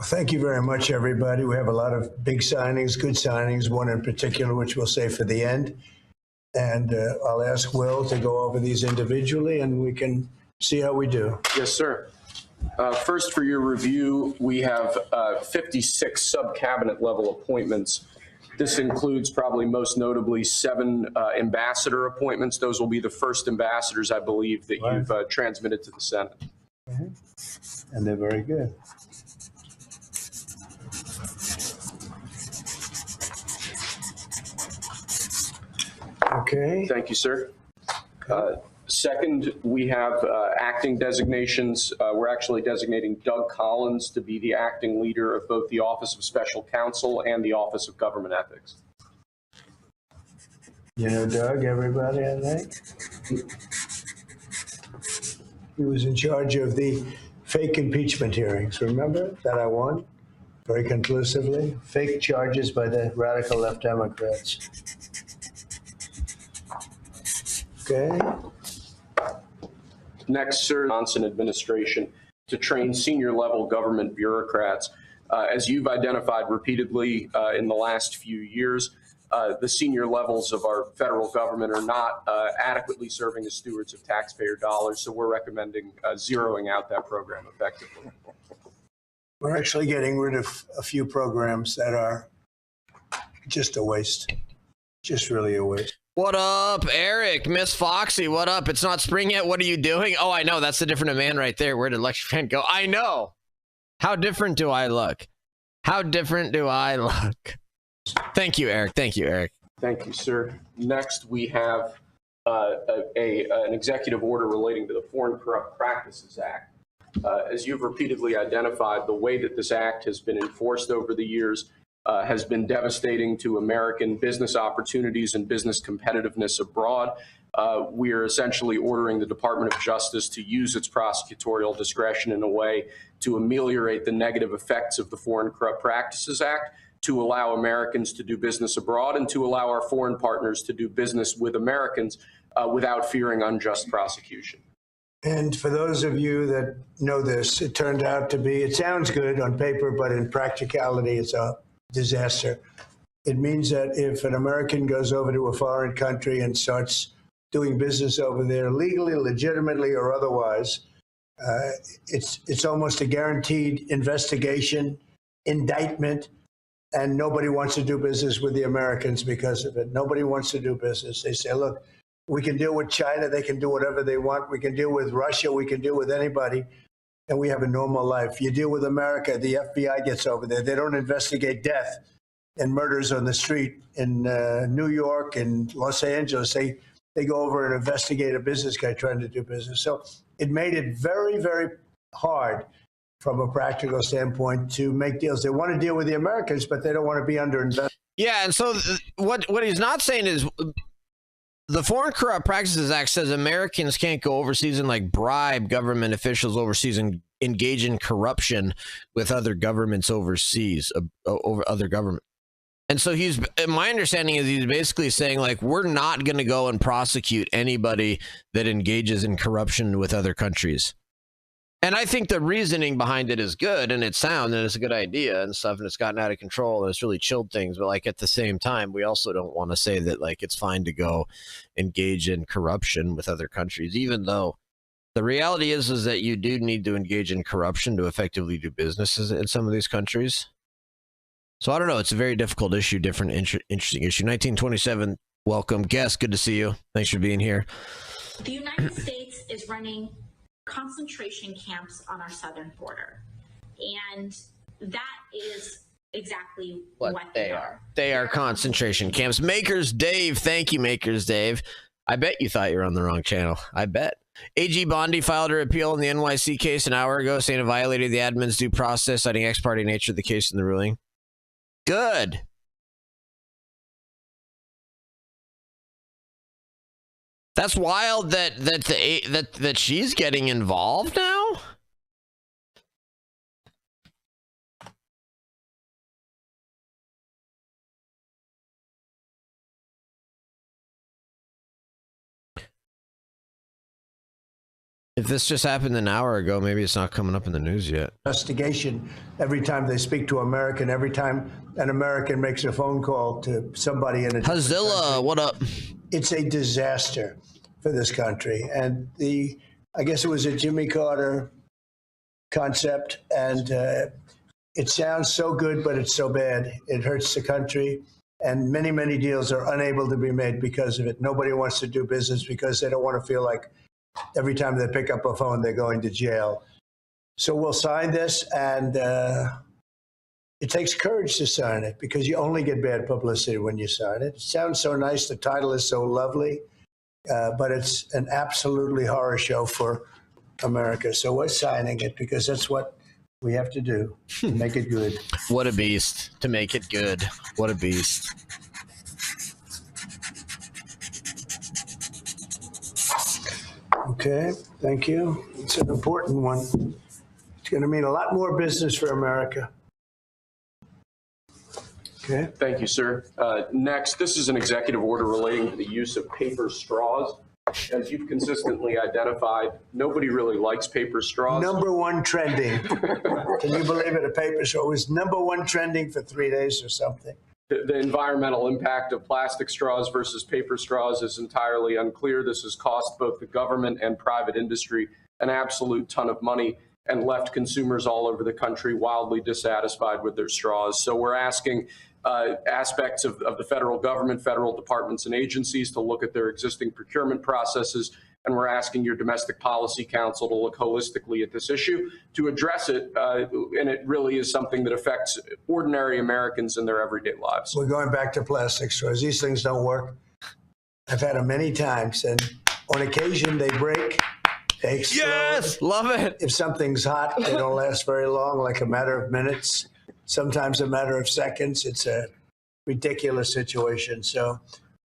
Thank you very much, everybody. We have a lot of big signings, good signings, one in particular, which we'll save for the end. And I'll ask Will to go over these individually, and we can see how we do. Yes, sir. First, for your review, we have 56 sub-cabinet level appointments. This includes probably most notably 7 ambassador appointments. Those will be the first ambassadors, I believe, that you've transmitted to the Senate. And they're very good. Okay. Thank you, sir. Second, we have acting designations. We're actually designating Doug Collins to be the acting leader of both the Office of Special Counsel and the Office of Government Ethics. You know Doug, everybody, I think? He was in charge of the fake impeachment hearings, remember, that I won very conclusively? Fake charges by the radical left Democrats. Okay. Next, sir, Johnson administration to train senior level government bureaucrats. As you've identified repeatedly in the last few years, the senior levels of our federal government are not adequately serving as stewards of taxpayer dollars, so we're recommending zeroing out that program effectively. We're actually getting rid of a few programs that are just a waste, just really a waste. What up, Eric? Miss Foxy, what up? It's not spring yet. What are you doing? Oh, I know. That's the different man right there. Where did Lecture Fan go? I know. How different do I look? How different do I look? Thank you, Eric. Thank you, Eric. Thank you, sir. Next, we have an executive order relating to the Foreign Corrupt Practices Act. As you've repeatedly identified, the way that this act has been enforced over the years has been devastating to American business opportunities and business competitiveness abroad. We are essentially ordering the Department of Justice to use its prosecutorial discretion in a way to ameliorate the negative effects of the Foreign Corrupt Practices Act, to allow Americans to do business abroad and to allow our foreign partners to do business with Americans without fearing unjust prosecution. And for those of you that know this, it turned out to be, it sounds good on paper, but in practicality, it's a disaster. It means that if an American goes over to a foreign country and starts doing business over there legally, legitimately, or otherwise, it's almost a guaranteed investigation, indictment, and nobody wants to do business with the Americans because of it. Nobody wants to do business. They say, look, we can deal with China. They can do whatever they want. We can deal with Russia. We can deal with anybody. And we have a normal life. You deal with America, the FBI gets over there. They don't investigate death and murders on the street in New York and Los Angeles. They go over and investigate a business guy trying to do business. So it made it very, very hard from a practical standpoint to make deals. They want to deal with the Americans, but they don't want to be under invested. Yeah, and so what he's not saying is the Foreign Corrupt Practices Act says Americans can't go overseas and like bribe government officials overseas and engage in corruption with other governments overseas, over other government. And so my understanding is he's basically saying like, we're not going to go and prosecute anybody that engages in corruption with other countries. And I think the reasoning behind it is good and it's sound and it's a good idea and stuff, and it's gotten out of control and it's really chilled things. But like at the same time, we also don't want to say that like it's fine to go engage in corruption with other countries, even though the reality is that you do need to engage in corruption to effectively do businesses in some of these countries. So I don't know. It's a very difficult issue, different, interesting issue. 1927, welcome. Guest, good to see you. Thanks for being here. The United States is running concentration camps on our southern border, and that is exactly what they are. They are concentration camps. Makers Dave, thank you, Makers Dave. I bet you thought you were on the wrong channel. I bet. AG Bondi filed her appeal in the NYC case an hour ago, saying it violated the admin's due process, citing ex parte nature of the case in the ruling. Good. That's wild that she's getting involved now. If this just happened an hour ago, maybe it's not coming up in the news yet. Investigation every time they speak to American, every time an American makes a phone call to somebody in a Hazilla, what up? It's a disaster for this country. And I guess it was a Jimmy Carter concept, and it sounds so good, but it's so bad. It hurts the country, and many, many deals are unable to be made because of it. Nobody wants to do business because they don't want to feel like every time they pick up a phone, they're going to jail. So we'll sign this, and it takes courage to sign it because you only get bad publicity when you sign it. It sounds so nice. The title is so lovely, but it's an absolutely horror show for America. So we're signing it because that's what we have to do to make it good. What a beast to make it good. What a beast. Okay, thank you. It's an important one. It's going to mean a lot more business for America. Okay. Thank you, sir. Next, this is an executive order relating to the use of paper straws. As you've consistently identified, nobody really likes paper straws. Number one trending. Can you believe it? A paper straw was number one trending for 3 days or something. The environmental impact of plastic straws versus paper straws is entirely unclear. This has cost both the government and private industry an absolute ton of money and left consumers all over the country wildly dissatisfied with their straws. So we're asking aspects of the federal government, federal departments and agencies to look at their existing procurement processes. And we're asking your Domestic Policy Council to look holistically at this issue to address it. And it really is something that affects ordinary Americans in their everyday lives. We're going back to plastic straws. These things don't work. I've had them many times, and on occasion they break. They explode. Yes, love it. If something's hot, they don't last very long, like a matter of minutes, sometimes a matter of seconds. It's a ridiculous situation. So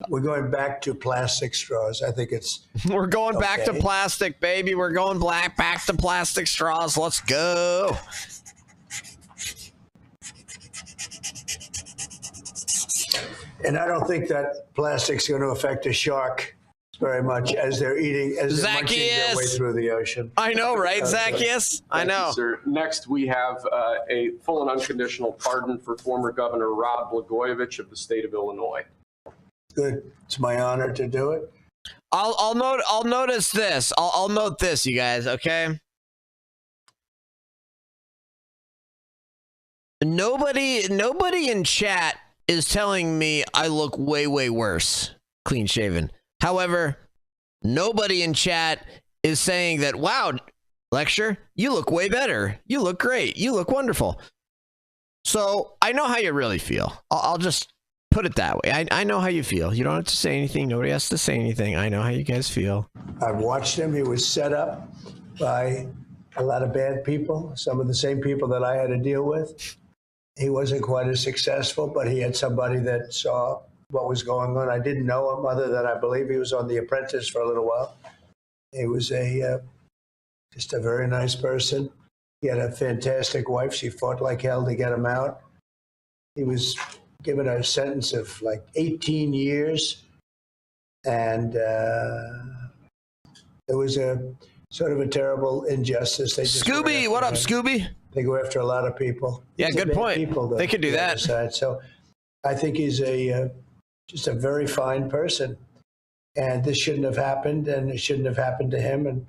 we're going back to plastic straws. I think it's We're going back to okay. plastic, baby. We're going back to plastic straws. Let's go. And I don't think that plastic's going to affect a shark very much as they're munching their way through the ocean. I know, right, Zacchaeus? I Thank you, know. sir. Next, we have a full and unconditional pardon for former Governor Rod Blagojevich of the state of Illinois. Good. It's my honor to do it. I'll notice this. I'll note this, you guys, okay? Nobody in chat is telling me I look way worse clean shaven. However, nobody in chat is saying that, wow, Lecture, you look way better. You look great. You look wonderful. So I know how you really feel. I'll just put it that way. I know how you feel. You don't have to say anything. Nobody has to say anything. I know how you guys feel. I've watched him. He was set up by a lot of bad people, some of the same people that I had to deal with. He wasn't quite as successful, but he had somebody that saw what was going on. I didn't know him other than I believe he was on The Apprentice for a little while. He was just a very nice person. He had a fantastic wife. She fought like hell to get him out. He was given a sentence of like 18 years. And it was a sort of a terrible injustice. They just Scooby, what up, Scooby? They go after a lot of people. Yeah, These are good bad point. people, They could do the that. other side. So I think he's just a very fine person. And this shouldn't have happened, and it shouldn't have happened to him. And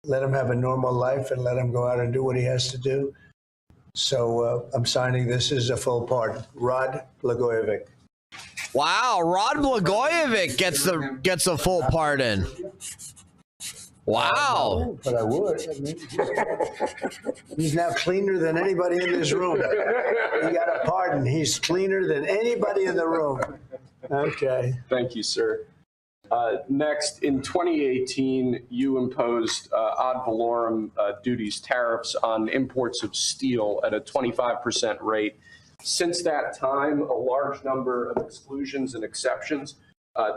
let him have a normal life and let him go out and do what he has to do. So I'm signing this as a full pardon. Rod Blagojevich. Wow, Rod Blagojevich gets a full pardon. Wow. But I would. I mean, he's now cleaner than anybody in this room. He got a pardon. He's cleaner than anybody in the room. Okay. Thank you, sir. Next, in 2018, you imposed ad valorem duties, tariffs on imports of steel at a 25% rate. Since that time, a large number of exclusions and exceptions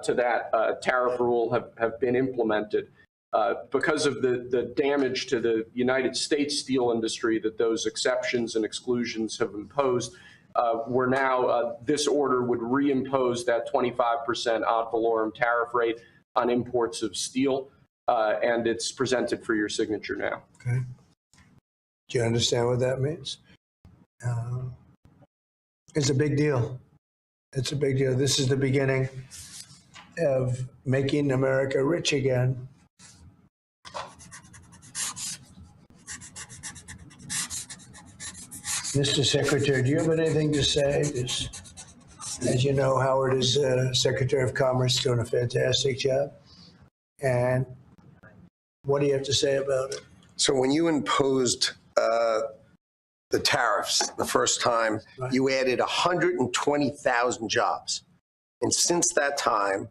to that tariff rule have been implemented. Because of the damage to the United States steel industry that those exceptions and exclusions have imposed, we're now, this order would reimpose that 25% ad valorem tariff rate on imports of steel, and it's presented for your signature now. Okay. Do you understand what that means? It's a big deal. It's a big deal. This is the beginning of making America rich again. Mr. Secretary, do you have anything to say? As you know, Howard is Secretary of Commerce, doing a fantastic job. And what do you have to say about it? So when you imposed the tariffs the first time, right, you added 120,000 jobs. And since that time,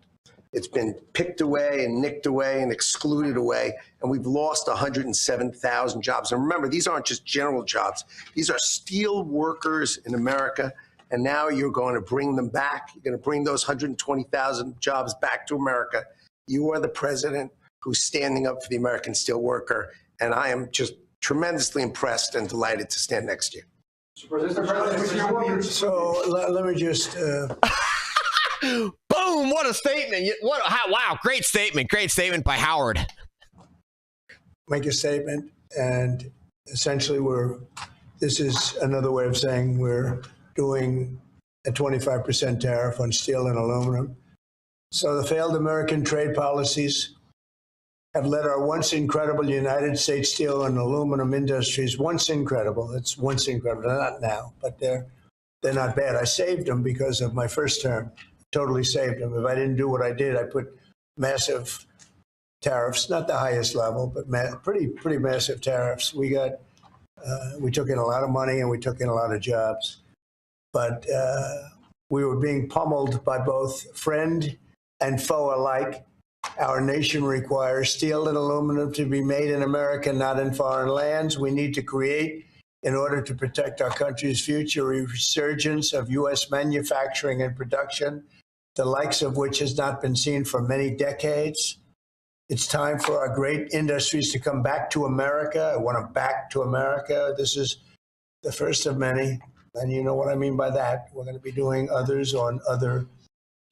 it's been picked away and nicked away and excluded away, and we've lost 107,000 jobs. And remember, these aren't just general jobs. These are steel workers in America, and now you're going to bring them back. You're going to bring those 120,000 jobs back to America. You are the president who's standing up for the American steel worker, and I am just tremendously impressed and delighted to stand next to you. So let me just... Boom! What a statement! Wow! Great statement! Great statement by Howard. Make a statement, and essentially, this is another way of saying we're doing a 25% tariff on steel and aluminum. So the failed American trade policies have led our once incredible United States steel and aluminum industries, once incredible, they're not now, but they're not bad. I saved them because of my first term. Totally saved them. If I didn't do what I did, I put massive tariffs, not the highest level, but pretty massive tariffs. We took in a lot of money and we took in a lot of jobs, but we were being pummeled by both friend and foe alike. Our nation requires steel and aluminum to be made in America, not in foreign lands. We need to create, in order to protect our country's future, a resurgence of U.S. manufacturing and production, the likes of which has not been seen for many decades. It's time for our great industries to come back to America. I want them back to America. This is the first of many, and you know what I mean by that. We're going to be doing others on other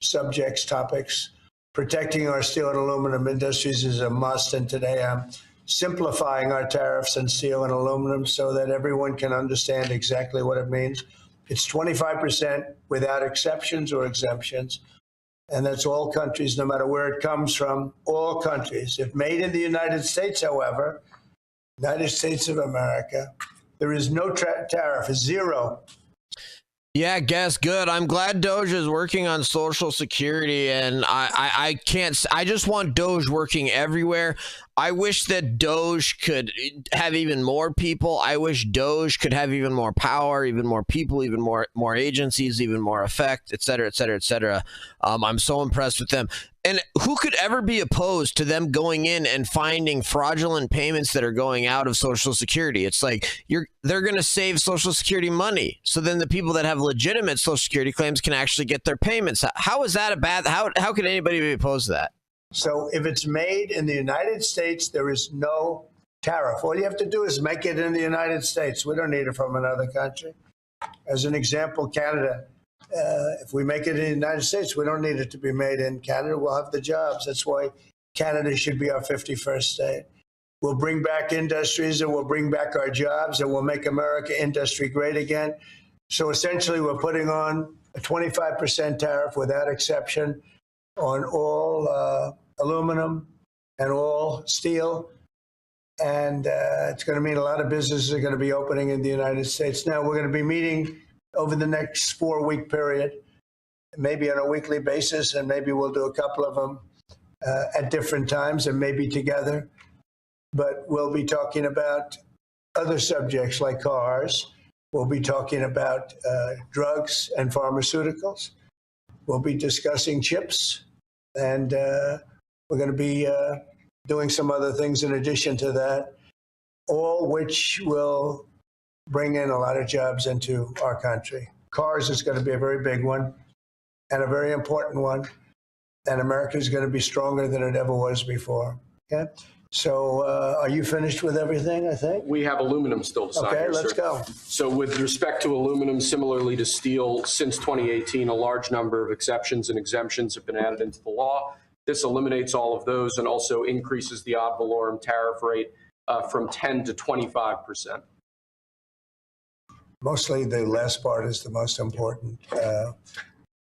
subjects, topics. Protecting our steel and aluminum industries is a must, and today I'm simplifying our tariffs on steel and aluminum so that everyone can understand exactly what it means. It's 25% without exceptions or exemptions, and that's all countries, no matter where it comes from, all countries. If made in the United States, however, United States of America, there is no tariff, zero. Yeah, guess good. I'm glad Doge is working on Social Security, and I just want Doge working everywhere. I wish that Doge could have even more people. I wish Doge could have even more power, even more people, even more agencies, even more effect, et cetera, et cetera, et cetera. I'm so impressed with them. And who could ever be opposed to them going in and finding fraudulent payments that are going out of Social Security? It's like they're going to save Social Security money. So then the people that have legitimate Social Security claims can actually get their payments. How is that a bad? How could anybody be opposed to that? So if it's made in the United States, there is no tariff. All you have to do is make it in the United States. We don't need it from another country. As an example, Canada. If we make it in the United States, we don't need it to be made in Canada. We'll have the jobs. That's why Canada should be our 51st state. We'll bring back industries and we'll bring back our jobs and we'll make America industry great again. So essentially, we're putting on a 25% tariff without exception on all aluminum and all steel. And it's going to mean a lot of businesses are going to be opening in the United States. Now, we're going to be meeting over the next 4-week period, maybe on a weekly basis, and maybe we'll do a couple of them at different times and maybe together. But we'll be talking about other subjects like cars. We'll be talking about drugs and pharmaceuticals. We'll be discussing chips, and we're going to be doing some other things in addition to that, all which will bring in a lot of jobs into our country. Cars is going to be a very big one and a very important one. and America is going to be stronger than it ever was before. Okay. So are you finished with everything, I think? We have aluminum still to sign Okay, here, let's sir. go. So with respect to aluminum, similarly to steel, since 2018, a large number of exceptions and exemptions have been added into the law. This eliminates all of those and also increases the ad valorem tariff rate from 10 to 25%. Mostly the last part is the most important,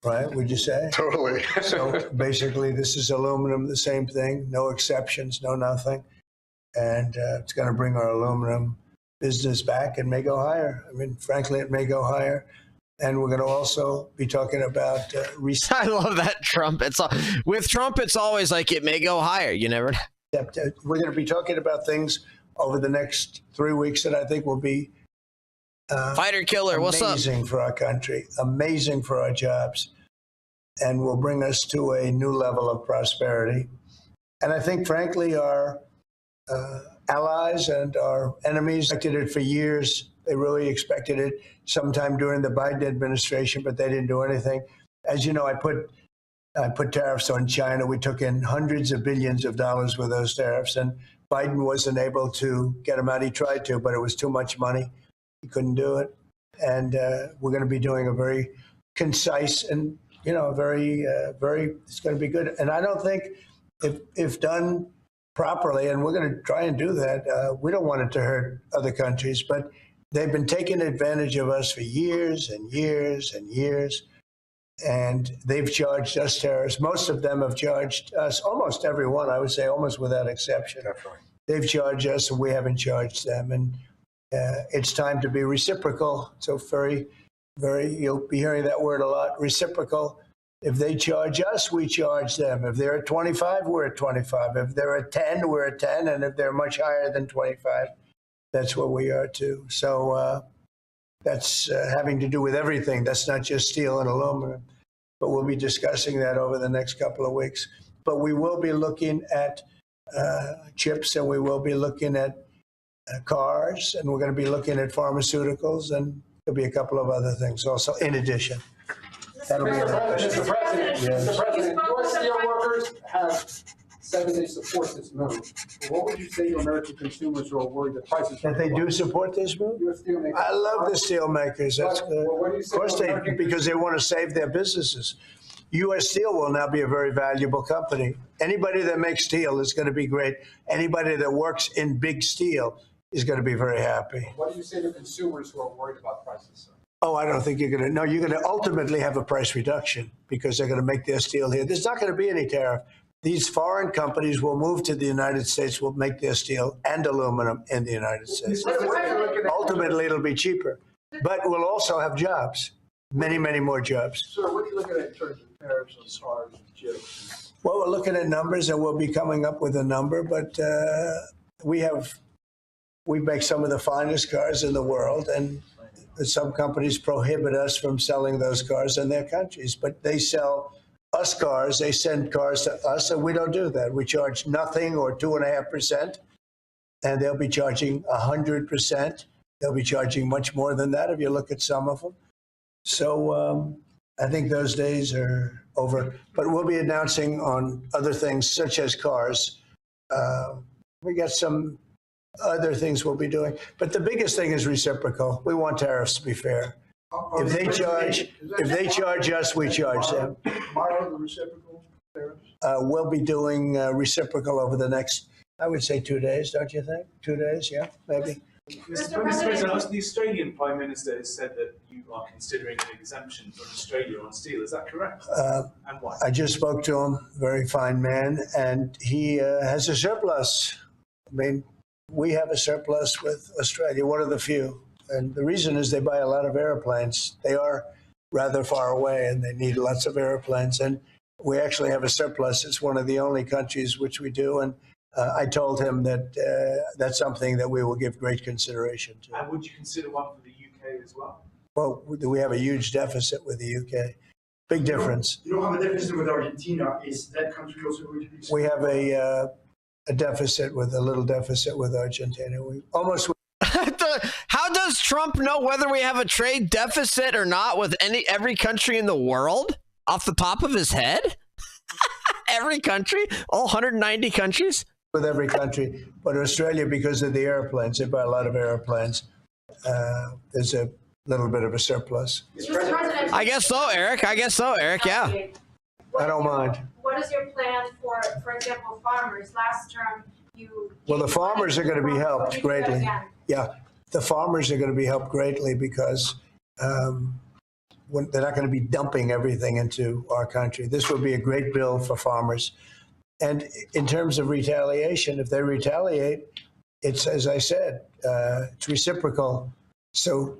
right? Would you say? Totally. So basically, this is aluminum, the same thing, no exceptions, no nothing. And it's going to bring our aluminum business back and may go higher. I mean, frankly, it may go higher. And we're going to also be talking about I love that Trump. With Trump, it's always like it may go higher. You never know. We're going to be talking about things over the next 3 weeks that I think will be Fighter killer, what's up? amazing for our country, amazing for our jobs, and will bring us to a new level of prosperity. And I think, frankly, our allies and our enemies expected it for years. They really expected it sometime during the Biden administration, but they didn't do anything. As you know, I put tariffs on China. We took in hundreds of billions of dollars with those tariffs, and Biden wasn't able to get them out. He tried to, but it was too much money. He couldn't do it. And we're going to be doing a very concise and, very, it's going to be good. And I don't think if done properly, and we're going to try and do that, we don't want it to hurt other countries, but they've been taking advantage of us for years and years and years. And they've charged us tariffs. Most of them have charged us, almost everyone, I would say, almost without exception. Definitely. They've charged us and we haven't charged them. And it's time to be reciprocal. So you'll be hearing that word a lot, reciprocal. If they charge us, we charge them. If they're at 25, we're at 25. If they're at 10, we're at 10. And if they're much higher than 25, that's where we are too. So that's having to do with everything. That's not just steel and aluminum. But we'll be discussing that over the next couple of weeks. But we will be looking at chips, and we will be looking at cars, and we're going to be looking at pharmaceuticals, and there'll be a couple of other things also in addition. That'll be Mr. President, U.S. steel workers have said that they support this move. What would you say to American consumers who are worried that prices that they do support this move. U.S. steel makers? I love the steel makers. That's good. What do you say Of course to they, American because they want to save their businesses. U.S. Steel will now be a very valuable company. Anybody that makes steel is going to be great. Anybody that works in big steel is going to be very happy. What do you say to consumers who are worried about prices, sir? Oh, I don't think you're going to. No, you're going to ultimately have a price reduction because they're going to make their steel here. There's not going to be any tariff. These foreign companies will move to the United States, will make their steel and aluminum in the United States. Ultimately, it'll be cheaper, but we'll also have jobs, many, many more jobs. Sir, what are you looking at in terms of tariffs on cars and chips? Well, we're looking at numbers, and we'll be coming up with a number, but we make some of the finest cars in the world, and some companies prohibit us from selling those cars in their countries, but they sell us cars, they send cars to us, and we don't do that. We charge nothing or 2.5%, and they'll be charging 100%. They'll be charging much more than that if you look at some of them. So I think those days are over, but we'll be announcing on other things such as cars. We got some other things we'll be doing, but the biggest thing is reciprocal. We want tariffs to be fair. If they charge us, we charge them. Tomorrow, the reciprocal tariffs? We'll be doing reciprocal over the next, I would say 2 days, don't you think? 2 days, yeah, maybe. Mr. President, the Australian Prime Minister has said that you are considering an exemption from Australia on steel. Is that correct? And why? I just spoke to him, very fine man, and he has a surplus. I mean, we have a surplus with Australia, one of the few. And the reason is they buy a lot of airplanes. They are rather far away, and they need lots of airplanes. And we actually have a surplus. It's one of the only countries which we do. And I told him that that's something that we will give great consideration to. And would you consider one for the UK as well? Well, we have a huge deficit with the UK. Big difference. You don't have a deficit with Argentina. Is that country also going to be? We have a deficit with a little deficit with Argentina. We almost. How does Trump know whether we have a trade deficit or not with every country in the world off the top of his head? Every country? All 190 countries? With every country. But Australia, because of the airplanes, they buy a lot of airplanes. There's a little bit of a surplus. I guess so, Eric. Yeah. I don't mind. What is your plan for example, farmers? Last term, you. Well, the farmers are going to be helped Would you do that greatly. again? Yeah, the farmers are going to be helped greatly because they're not going to be dumping everything into our country. This would be a great bill for farmers. And in terms of retaliation, if they retaliate, it's, as I said, it's reciprocal. So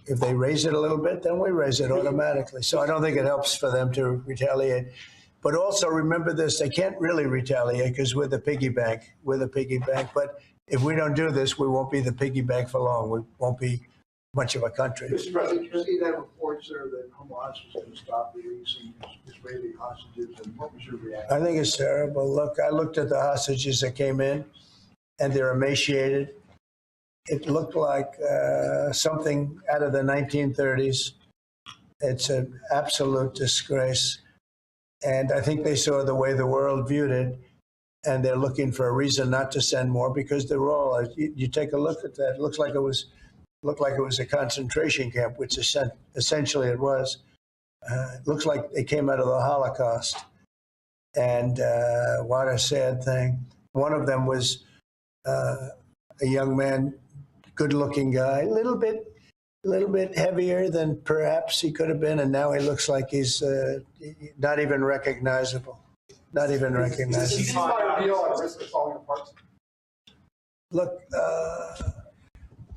if they raise it a little bit, then we raise it automatically. So I don't think it helps for them to retaliate. But also remember this, they can't really retaliate because we're the piggy bank. We're the piggy bank. But if we don't do this, we won't be the piggy bank for long. We won't be much of a country. Mr. President, you see that report, sir, that Hamas was going to stop releasing Israeli hostages, and what was your reaction? I think it's terrible. Look, I looked at the hostages that came in, and they're emaciated. It looked like something out of the 1930s. It's an absolute disgrace. And I think they saw the way the world viewed it, and they're looking for a reason not to send more because they're all, you take a look at that, it looks like it was a concentration camp, which essentially it was. It looks like they came out of the Holocaust. And what a sad thing. One of them was a young man, good-looking guy, a little bit heavier than perhaps he could have been, and now he looks like he's not even recognizable. Not even recognizable. Is the ceasefire deal at risk of falling apart? Look,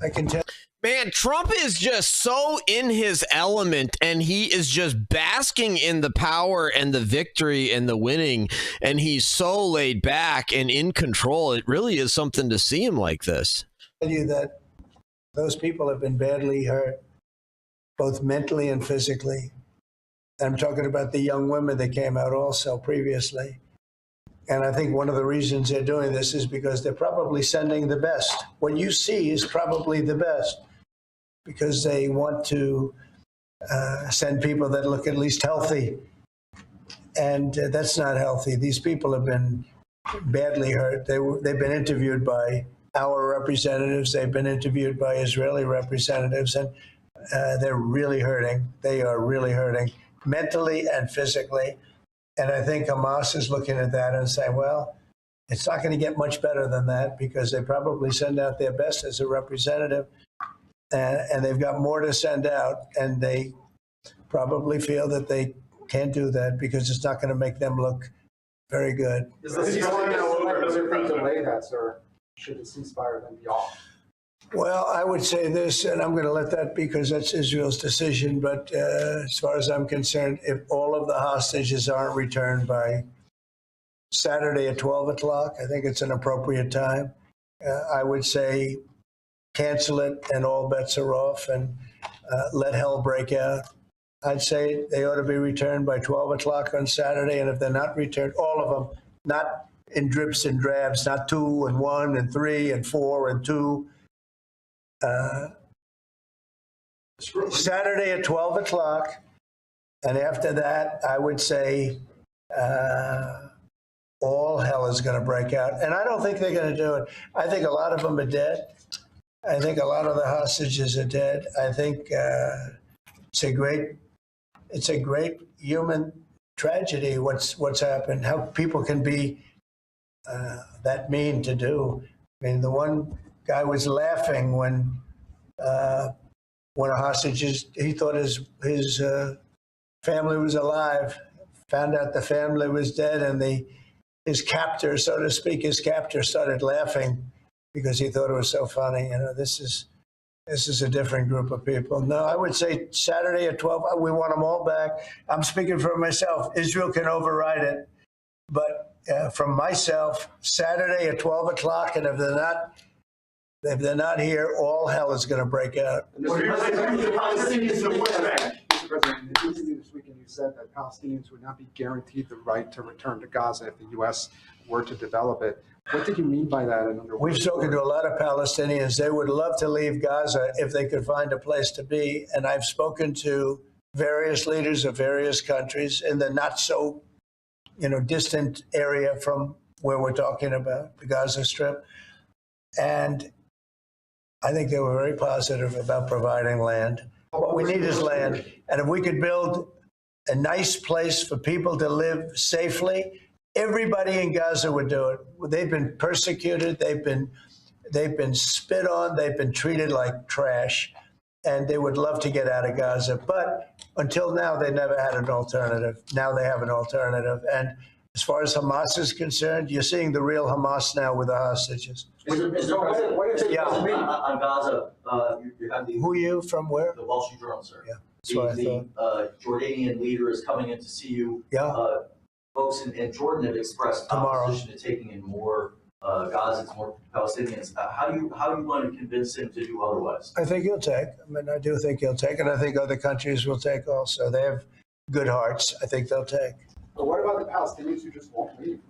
I can tell. Man, Trump is just so in his element, and he is just basking in the power and the victory and the winning, and he's so laid back and in control. It really is something to see him like this. I tell you that those people have been badly hurt, both mentally and physically. I'm talking about the young women that came out also previously. And I think one of the reasons they're doing this is because they're probably sending the best. What you see is probably the best because they want to send people that look at least healthy. And that's not healthy. These people have been badly hurt. They've been interviewed by our representatives. They've been interviewed by Israeli representatives, and they're really hurting. They are really hurting mentally and physically. And I think Hamas is looking at that and saying, well, it's not going to get much better than that because they probably send out their best as a representative, and they've got more to send out, and they probably feel that they can't do that because it's not going to make them look very good. Is the ceasefire delay that, sir? Should the ceasefire then be off? Well, I would say this, and I'm going to let that because that's Israel's decision. But as far as I'm concerned, if all of the hostages aren't returned by Saturday at 12 o'clock, I think it's an appropriate time. I would say cancel it and all bets are off and let hell break out. I'd say they ought to be returned by 12 o'clock on Saturday. And if they're not returned, all of them, not in drips and drabs, not 2 and 1 and 3 and 4 and 2. Saturday at 12 o'clock, and after that, I would say all hell is going to break out. And I don't think they're going to do it. I think a lot of them are dead. I think a lot of the hostages are dead. I think it's a great human tragedy. What's happened? How people can be that mean to do. I mean, the one guy was laughing when a hostage he thought his family was alive, found out the family was dead, and his captor, so to speak, started laughing because he thought it was so funny. You know, this is a different group of people. No, I would say Saturday at 12, we want them all back. I'm speaking for myself. Israel can override it, but from myself, Saturday at 12 o'clock, and if they're not here, all hell is going to break out. Mr. President, in an interview this weekend, you said that Palestinians would not be guaranteed the right to return to Gaza if the U.S. were to develop it. What did you mean by that? We've spoken to a lot of Palestinians. They would love to leave Gaza if they could find a place to be. And I've spoken to various leaders of various countries in the not so distant area from where we're talking about, the Gaza Strip. And I think they were very positive about providing land. What we need is land. And if we could build a nice place for people to live safely, everybody in Gaza would do it. They've been persecuted. They've been spit on. They've been treated like trash. And they would love to get out of Gaza. But until now, they never had an alternative. Now they have an alternative. And as far as Hamas is concerned, you're seeing the real Hamas now with the hostages. Mr. President, Yeah. on Gaza, you have Who are you from where? the Wall Street Journal, sir. Yeah, that's what I thought. The Jordanian leader is coming in to see you. Yeah. Folks in Jordan have expressed Tomorrow. opposition to taking in more Gazans, more Palestinians. How do you want to convince him to do otherwise? I think he'll take. I do think he'll take, and I think other countries will take also. They have good hearts. I think they'll take. But what about the Palestinians who just won't leave?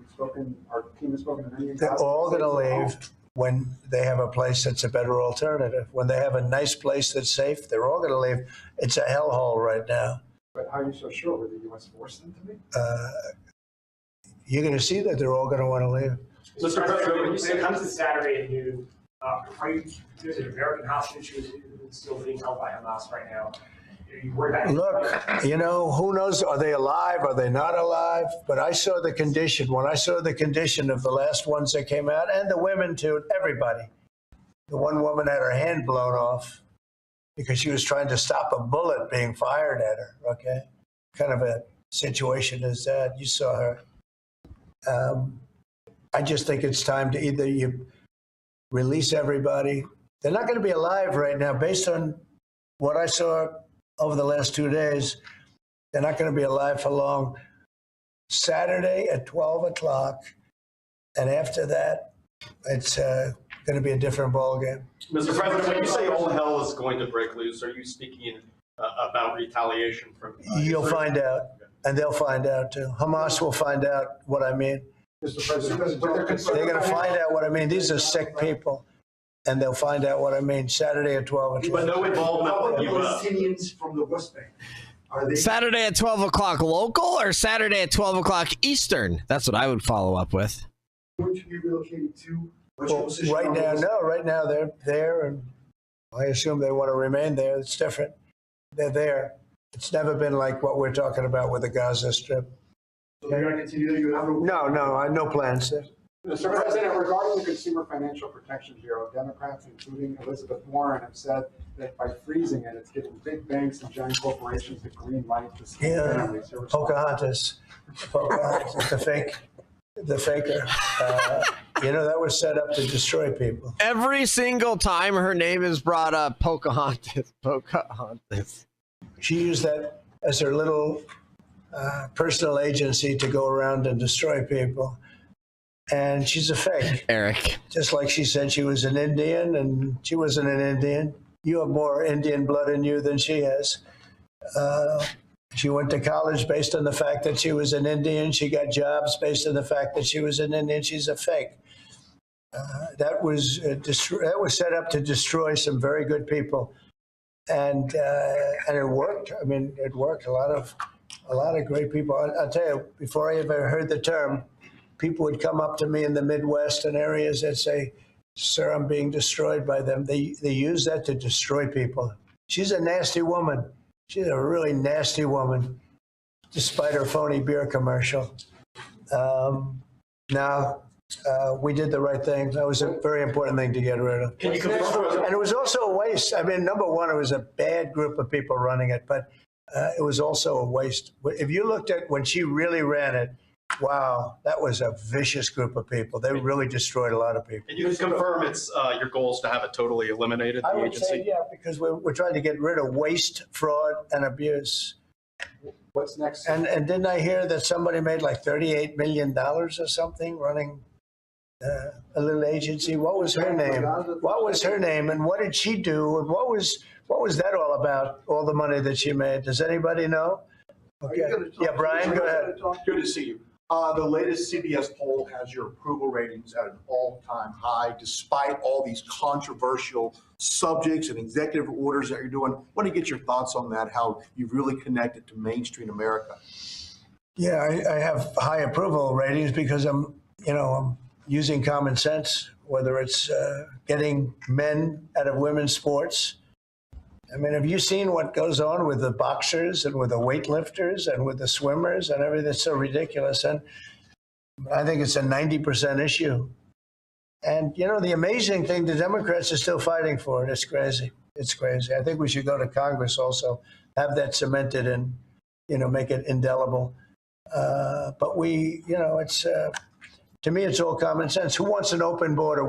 Our team has spoken to many. They're all going to leave when they have a place that's a better alternative. When they have a nice place that's safe, they're all going to leave. It's a hellhole right now. But how are you so sure? Will the U.S. force them to leave? You're going to see that they're all going to want to leave. Mr. President, when it comes to Saturday at noon, there's an American hostage who's still being held by Hamas right now. Look, who knows? Are they alive? Are they not alive? But I saw the condition. When I saw the condition of the last ones that came out, and the women too, everybody. The one woman had her hand blown off because she was trying to stop a bullet being fired at her, okay? Kind of a situation is that. You saw her. I just think it's time to either you release everybody. They're not going to be alive right now based on what I saw over the last 2 days. They're not going to be alive for long. Saturday at 12 o'clock, and after that, it's going to be a different ballgame. Mr. President, when you say all hell is going to break loose, are you speaking about retaliation from You'll find out, and they'll find out too. Hamas will find out what I mean. Mr. President, They're going to find out what I mean. These are sick people, and they'll find out what I mean Saturday at 12 o'clock. But no involvement with Palestinians from the West Bank. Are they Saturday at 12 o'clock local or Saturday at 12 o'clock Eastern? That's what I would follow up with. going to be relocated to? Well, right now, no. Right now, they're there, and I assume they want to remain there. It's different. They're there. It's never been like what we're talking about with the Gaza Strip. So they're going to continue there? You have No, I have no plans there. Mr. President, regarding the Consumer Financial Protection Bureau, Democrats, including Elizabeth Warren, have said that by freezing it, it's giving big banks and giant corporations the green light to scam Yeah, families. Pocahontas, the faker. That was set up to destroy people. Every single time her name is brought up, Pocahontas. She used that as her little personal agency to go around and destroy people. And she's a fake. Eric. Just like she said she was an Indian, and she wasn't an Indian. You have more Indian blood in you than she has. She went to college based on the fact that she was an Indian. She got jobs based on the fact that she was an Indian. She's a fake. That was set up to destroy some very good people, and it worked. I mean, it worked. A lot of great people. I'll tell you, before I ever heard the term, people would come up to me in the Midwest and areas that say, "Sir, I'm being destroyed by them." They use that to destroy people. She's a nasty woman. She's a really nasty woman, despite her phony beer commercial. We did the right thing. That was a very important thing to get rid of. Can you confirm? And it was also a waste. I mean, number one, it was a bad group of people running it, but it was also a waste. If you looked at when she really ran it, wow, that was a vicious group of people. They really destroyed a lot of people. And you can confirm it's your goal is to have it totally eliminated, I the would agency? say, yeah, because we're trying to get rid of waste, fraud, and abuse. What's next? And didn't I hear that somebody made like $38 million or something running a little agency? What was her name? What was her name? And what did she do? And what was that all about? All the money that she made? Does anybody know? Okay. Yeah, Brian, go ahead. Good to see you. The latest CBS poll has your approval ratings at an all-time high, despite all these controversial subjects and executive orders that you're doing. I want to get your thoughts on that, how you've really connected to mainstream America. Yeah, I have high approval ratings because I'm using common sense, whether it's getting men out of women's sports. I mean, have you seen what goes on with the boxers and with the weightlifters and with the swimmers and everything? It's so ridiculous. And I think it's a 90% issue. And, the amazing thing, the Democrats are still fighting for it. It's crazy. It's crazy. I think we should go to Congress also, have that cemented and, make it indelible. But it's, to me, it's all common sense. Who wants an open border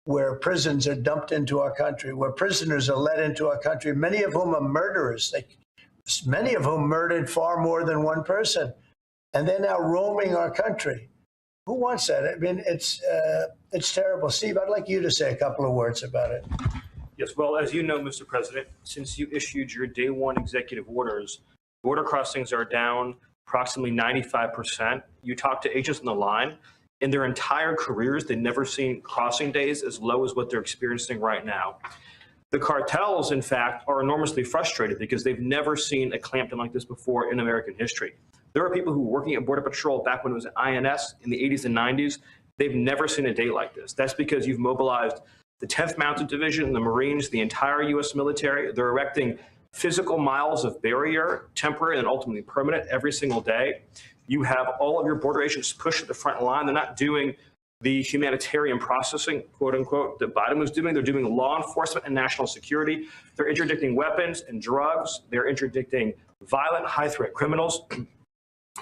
where prisons are dumped into our country, where prisoners are let into our country, many of whom are murderers, many of whom murdered far more than one person, and they're now roaming our country? Who wants that? I mean, it's terrible. Steve, I'd like you to say a couple of words about it. Yes, well, as you know, Mr. President, since you issued your day one executive orders, border crossings are down approximately 95%. You talk to agents on the line, in their entire careers, they've never seen crossing days as low as what they're experiencing right now. The cartels, in fact, are enormously frustrated because they've never seen a clampdown like this before in American history. There are people who were working at Border Patrol back when it was INS in the 80s and 90s. They've never seen a day like this. That's because you've mobilized the 10th Mounted Division, the Marines, the entire U.S. military. They're erecting physical miles of barrier, temporary and ultimately permanent, every single day. You have all of your border agents pushed at the front line. They're not doing the humanitarian processing, quote unquote, that Biden was doing. They're doing law enforcement and national security. They're interdicting weapons and drugs. They're interdicting violent, high-threat criminals.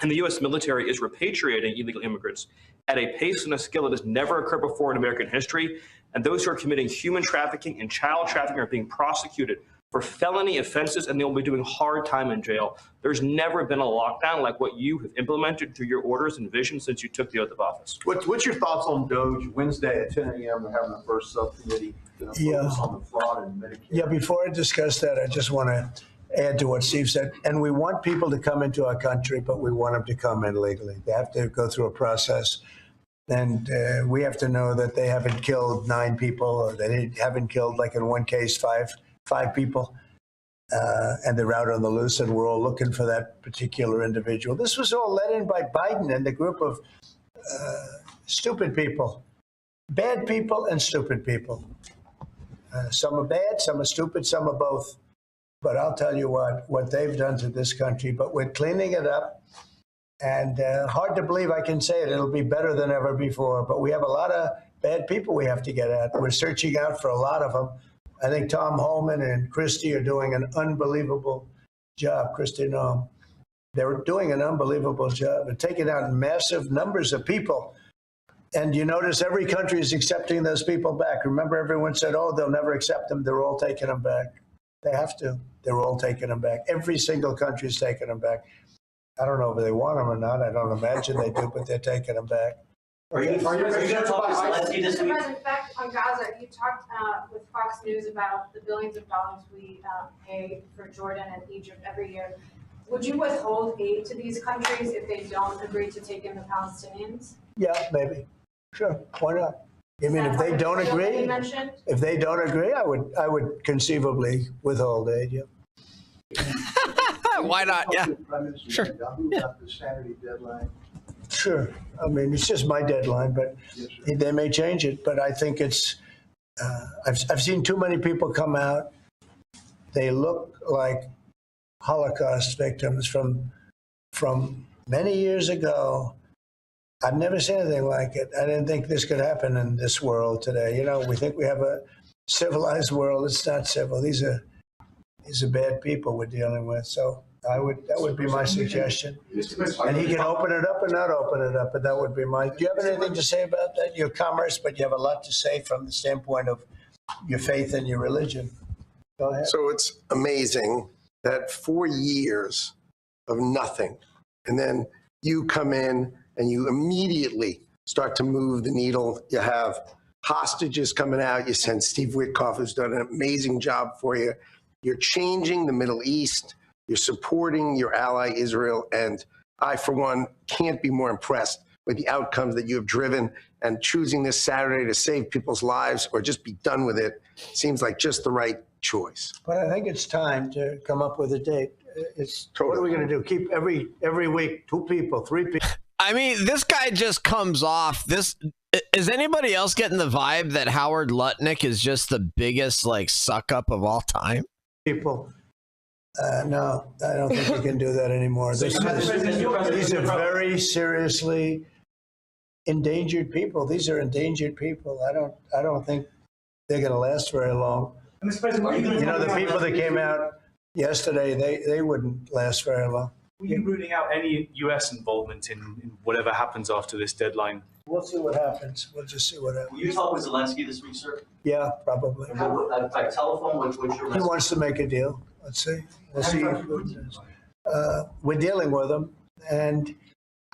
And the U.S. military is repatriating illegal immigrants at a pace and a scale that has never occurred before in American history. And those who are committing human trafficking and child trafficking are being prosecuted for felony offenses, and they'll be doing hard time in jail. There's never been a lockdown like what you have implemented through your orders and vision since you took the oath of office. What's your thoughts on DOGE? Wednesday at 10 a.m. we're having the first subcommittee focus on the fraud in Medicare. Yeah, before I discuss that, I just want to add to what Steve said. And we want people to come into our country, but we want them to come in legally. They have to go through a process. And we have to know that they haven't killed 9 people, or they haven't killed, like in one case, five people, and they're out on the loose, and we're all looking for that particular individual. This was all led in by Biden and the group of stupid people, bad people and stupid people. Some are bad, some are stupid, some are both. But I'll tell you what they've done to this country, but we're cleaning it up. And hard to believe I can say it. It'll be better than ever before. But we have a lot of bad people we have to get at. We're searching out for a lot of them. I think Tom Holman and Christie are doing an unbelievable job. Christie, no, they're doing an unbelievable job and taking out massive numbers of people. And you notice every country is accepting those people back. Remember, everyone said, oh, they'll never accept them. They're all taking them back. They have to. They're all taking them back. Every single country is taking them back. I don't know if they want them or not. I don't imagine they do, but they're taking them back. Are you going to talk to Zelensky this week? President, back on Gaza, you talked with Fox News about the billions of dollars we pay for Jordan and Egypt every year. Would you withhold aid to these countries if they don't agree to take in the Palestinians? Yeah, maybe. Sure. Why not? I mean, if they don't agree, I would conceivably withhold aid. Yeah. Why not? Yeah. Sure. Yeah. The Saturday deadline. Sure. I mean, it's just my deadline, but they may change it. But I think it's. I've seen too many people come out. They look like Holocaust victims from many years ago. I've never seen anything like it. I didn't think this could happen in this world today. You know, we think we have a civilized world. It's not civil. These are bad people we're dealing with. So that would be my suggestion. And he can open it up or not open it up, but that would be my. Do you have anything to say about that? Your commerce, but you have a lot to say from the standpoint of your faith and your religion. Go ahead. So it's amazing that 4 years of nothing, and then you come in and you immediately start to move the needle. You have hostages coming out. You send Steve Witkoff, who's done an amazing job for you. You're changing the Middle East. You're supporting your ally, Israel. And I, for one, can't be more impressed with the outcomes that you have driven, and choosing this Saturday to save people's lives or just be done with it seems like just the right choice. But I think it's time to come up with a date. It's what are we going to do? Keep every week 2 people, 3 people. I mean, this guy just comes off this. Is anybody else getting the vibe that Howard Lutnick is just the biggest like suck up of all time? People. No, I don't think we can do that anymore. These are very seriously endangered people. These are endangered people. I don't think they're going to last very long. You know, the people that came out yesterday, they wouldn't last very long. Were you ruling out any U.S. involvement in whatever happens after this deadline? We'll see what happens. We'll just see what happens. Will you talk with Zelensky this week, sir? Yeah, probably. By telephone, what's your He message? wants to make a deal. Let's see. We'll see. We're dealing with them, and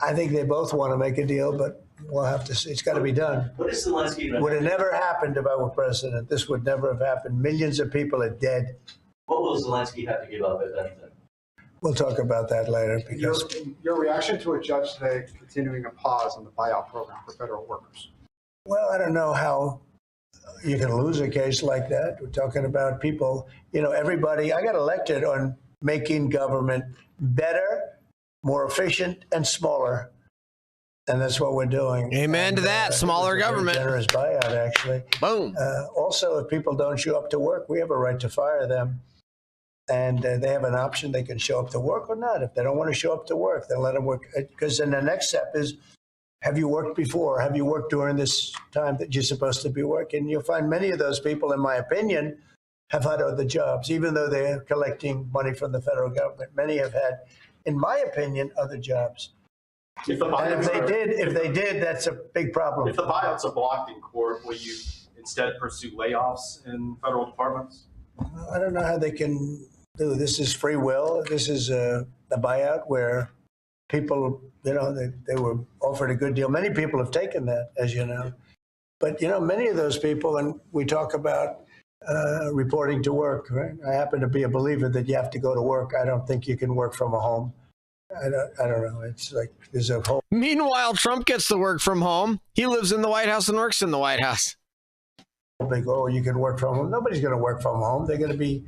I think they both want to make a deal, but we'll have to see. It's got to be done. What is Zelensky? Would have never happened if I were president. This would never have happened. Millions of people are dead. What will Zelensky have to give up, if anything? We'll talk about that later. Because Your reaction to a judge today continuing a pause on the buyout program for federal workers? well, I don't know how you can lose a case like that. We're talking about people, you know, everybody. I got elected on making government better, more efficient, and smaller. And that's what we're doing. Amen to that. Smaller it was a very government. Generous buyout, actually. Boom. Also, if people don't show up to work, we have a right to fire them. And they have an option. They can show up to work or not. If they don't want to show up to work, then let them work. Because then the next step is, have you worked before? Have you worked during this time that you're supposed to be working? You'll find many of those people, in my opinion, have had other jobs, even though they're collecting money from the federal government. Many have had, in my opinion, other jobs. If the And if buyouts they did, that's a big problem. if the buyouts are blocked in court, will you instead pursue layoffs in federal departments? I don't know how they can do. This is free will. This is a buyout where people, you know, they were offered a good deal. Many people have taken that, as you know. But, you know, many of those people, and we talk about reporting to work, right? I happen to be a believer that you have to go to work. I don't think you can work from a home. I don't know. It's like there's a whole Meanwhile, Trump gets to work from home. He lives in the White House and works in the White House. big, oh, you can work from home. Nobody's going to work from home. They're going to be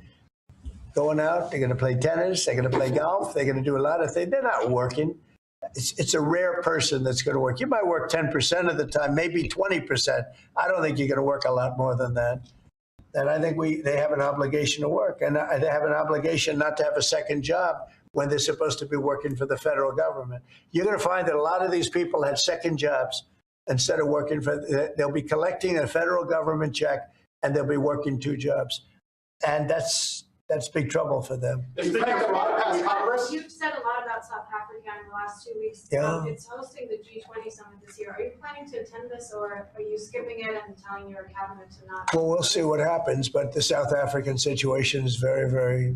going out. They're going to play tennis. They're going to play golf. They're going to do a lot of things. They're not working. It's a rare person that's going to work. You might work 10% of the time, maybe 20%. I don't think you're going to work a lot more than that. And I think they have an obligation to work. And they have an obligation not to have a second job when they're supposed to be working for the federal government. You're going to find that a lot of these people had second jobs instead of working they'll be collecting a federal government check and they'll be working 2 jobs. And that's big trouble for them. You've said a lot about South Africa in the last 2 weeks. Yeah. It's hosting the G20 summit this year. Are you planning to attend this, or are you skipping it and telling your cabinet to not? Well, we'll see what happens, but the South African situation is very, very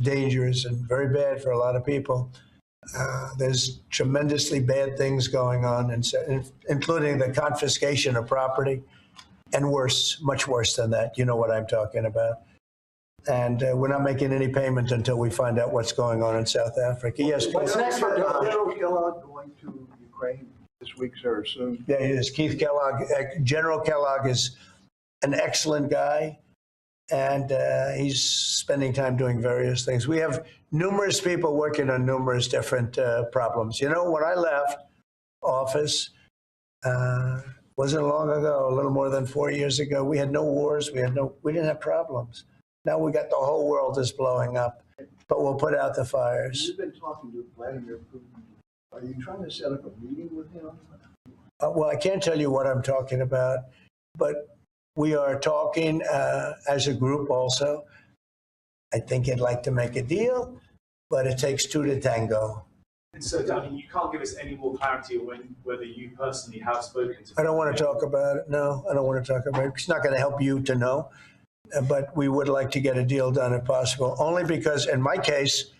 dangerous and very bad for a lot of people. There's tremendously bad things going on, including the confiscation of property, and worse, much worse than that. You know what I'm talking about. And we're not making any payment until we find out what's going on in South Africa. Yes, What's next for General Kellogg going to Ukraine this week, sir, soon? Yeah, it is Keith Kellogg. General Kellogg is an excellent guy, and he's spending time doing various things. We have numerous people working on numerous different problems. You know, when I left office, wasn't long ago, a little more than 4 years ago, we had no wars. We didn't have problems. Now we got the whole world is blowing up, but we'll put out the fires. You've been talking to Vladimir Putin. Are you trying to set up a meeting with him? Well, I can't tell you what I'm talking about, but we are talking as a group also. I think he'd like to make a deal, but it takes 2 to tango. And so, I mean, you can't give us any more clarity on whether you personally have spoken to him. I don't want to talk about it. No, I don't want to talk about it. It's not going to help you to know. But we would like to get a deal done if possible, only because, in my case,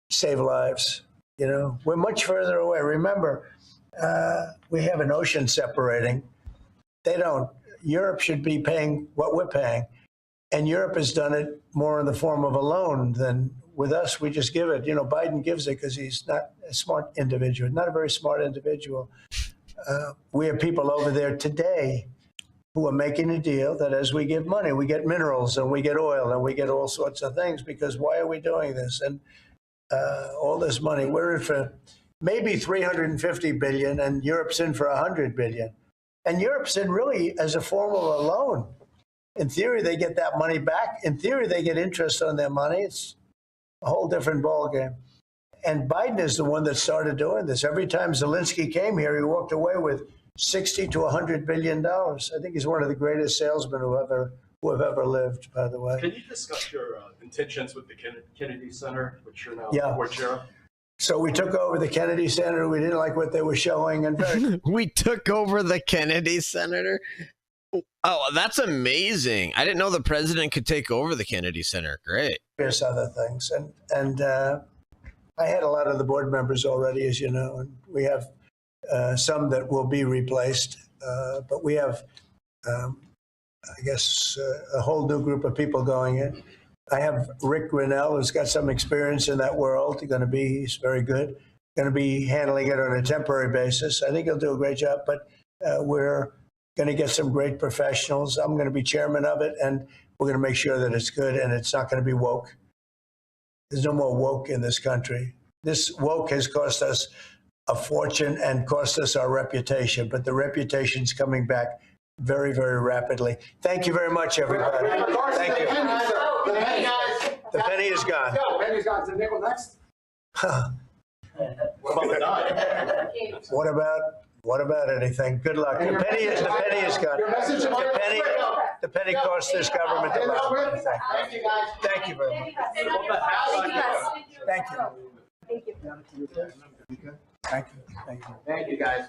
save lives. You know, we're much further away. Remember, we have an ocean separating. They don't. Europe should be paying what we're paying. And Europe has done it more in the form of a loan than with us. We just give it. You know, Biden gives it because he's not a smart individual, not a very smart individual. We have people over there today who are making a deal that as we give money, we get minerals and we get oil and we get all sorts of things, because why are we doing this? And all this money. We're in for maybe 350 billion, and Europe's in for 100 billion. And Europe's in really as a form of a loan. In theory, they get that money back. In theory, they get interest on their money. It's a whole different ballgame. And Biden is the one that started doing this. Every time Zelensky came here, he walked away with 60 to 100 billion dollars. I think he's one of the greatest salesmen who have ever lived, by the way. Can you discuss your intentions with the Kennedy Center, which you're now board chair of? So we took over the Kennedy Center. We didn't like what they were showing, and we took over the Kennedy Center. Oh, that's amazing! I didn't know the president could take over the Kennedy Center. Great. Various other things, and I had a lot of the board members already, as you know, and we have some that will be replaced, but we have, I guess, a whole new group of people going in. I have Rick Grinnell, who's got some experience in that world. He's very good. Going to be handling it on a temporary basis. I think he'll do a great job, but we're going to get some great professionals. I'm going to be chairman of it, and we're going to make sure that it's good and it's not going to be woke. There's no more woke in this country. This woke has cost us a fortune and cost us our reputation, but the reputation's coming back very, very rapidly. Thank you very much, everybody. Thank you. The penny is gone. No, the penny's gone. Is the nickel next? What about the dime? What about anything? Good luck. The penny is gone. The penny cost this government a lot of money. Thank you, guys. Thank you very much. Thank you, guys. Thank you. Thank you. Thank you. Thank you. Thank you, guys.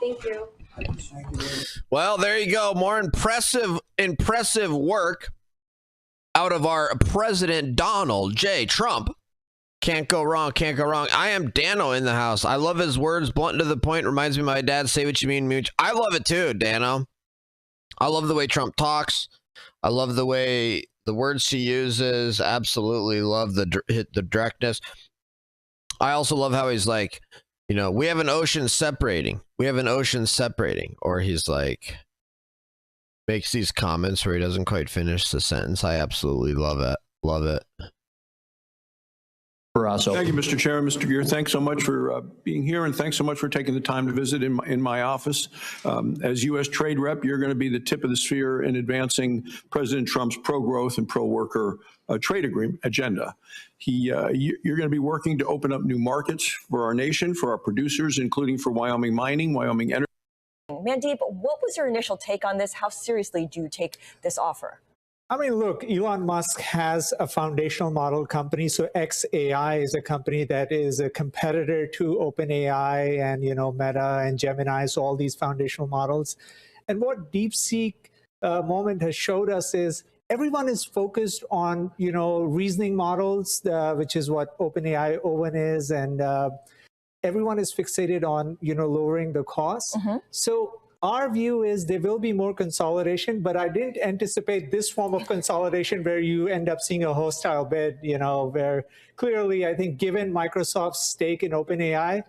Thank you. Well, there you go. More impressive work out of our president, Donald J. Trump. Can't go wrong. Can't go wrong. I am Dano in the house. I love his words, blunt and to the point. Reminds me of my dad. Say what you mean, Mooch. I love it too, Dano. I love the way Trump talks. I love the way the words he uses. Absolutely love the directness. I also love how he's like, you know, we have an ocean separating. We have an ocean separating. Or he's like, makes these comments where he doesn't quite finish the sentence. I absolutely love it. Love it. Thank you, Mr. Chair. Mr. Gear, thanks so much for being here, and thanks so much for taking the time to visit in my office. As U.S. Trade Rep, you're going to be the tip of the spear in advancing President Trump's pro-growth and pro-worker trade agreement agenda. You're going to be working to open up new markets for our nation, for our producers, including for Wyoming mining, Wyoming energy. Mandeep, what was your initial take on this? How seriously do you take this offer? I mean, look, Elon Musk has a foundational model company. So xAI is a company that is a competitor to OpenAI and, you know, Meta and Gemini, so all these foundational models. And what DeepSeek moment has showed us is everyone is focused on, you know, reasoning models, which is what OpenAI Owen is. And everyone is fixated on, you know, lowering the cost. So our view is there will be more consolidation, but I didn't anticipate this form of consolidation where you end up seeing a hostile bid, you know, where clearly I think given Microsoft's stake in OpenAI,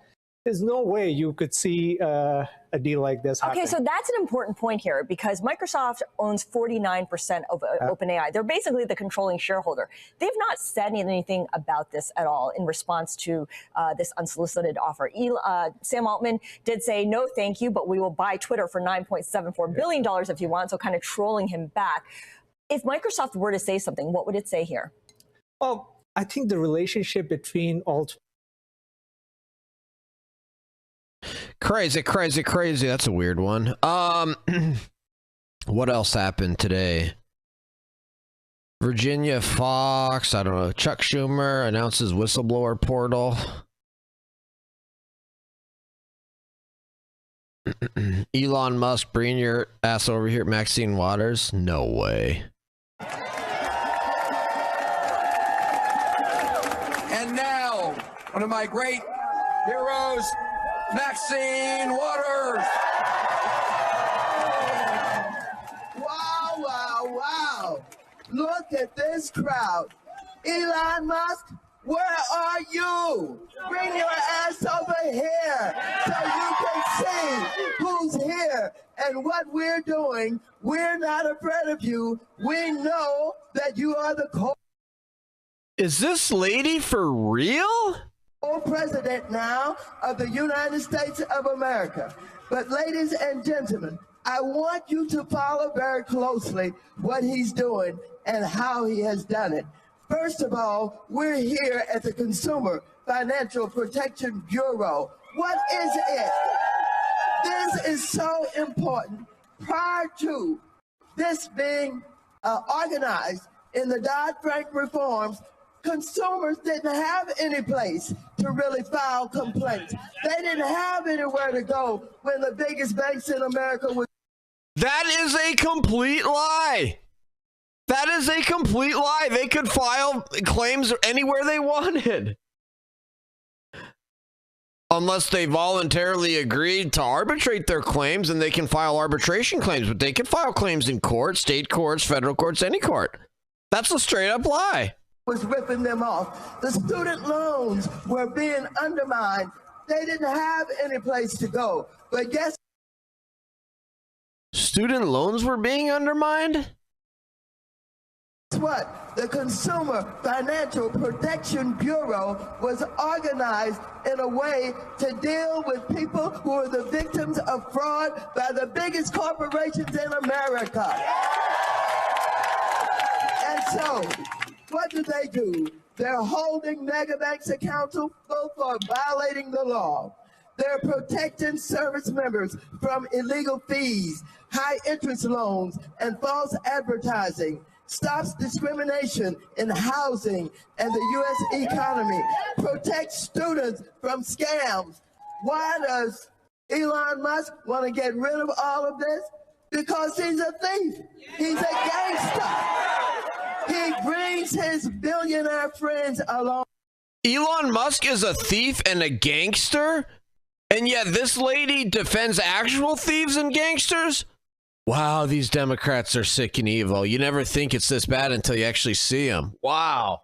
there's no way you could see a deal like this happening. Okay, so that's an important point here because Microsoft owns 49% of OpenAI. They're basically the controlling shareholder. They've not said anything about this at all in response to this unsolicited offer. Sam Altman did say, no, thank you, but we will buy Twitter for $9.74 billion if you want, so kind of trolling him back. If Microsoft were to say something, what would it say here? Well, I think the relationship between Crazy. That's a weird one. What else happened today? Virginia Fox, I don't know. Chuck Schumer announces whistleblower portal. Elon Musk, bring your ass over here, Maxine Waters. No way. And now, one of my great heroes, Maxine Waters. Wow. Look at this crowd. Elon Musk, where are you? Bring your ass over here so you can see who's here and what we're doing. We're not afraid of you. We know that you are the Is this lady for real? President now of the United States of America. But ladies and gentlemen, I want you to follow very closely what he's doing and how he has done it. First of all, we're here at the Consumer Financial Protection Bureau. What is it? This is so important. Prior to this being organized in the Dodd-Frank reforms, consumers didn't have any place to really file complaints. They didn't have anywhere to go when the biggest banks in America were. That is a complete lie. That is a complete lie. They could file claims anywhere they wanted. Unless they voluntarily agreed to arbitrate their claims, and they can file arbitration claims, but they can file claims in court, state courts, federal courts, any court. That's a straight up lie. Was ripping them off. The student loans were being undermined. They didn't have any place to go. But guess student loans were being undermined? what? The Consumer Financial Protection Bureau was organized in a way to deal with people who are the victims of fraud by the biggest corporations in America. And so, what do? They're holding mega banks accountable for violating the law. They're protecting service members from illegal fees, high interest loans, and false advertising. Stops discrimination in housing and the U.S. economy. Protects students from scams. Why does Elon Musk want to get rid of all of this? Because he's a thief. He's a gangster. He brings his billionaire friends along. Elon Musk is a thief and a gangster? And yet this lady defends actual thieves and gangsters? Wow, these Democrats are sick and evil. You never think it's this bad until you actually see them. Wow.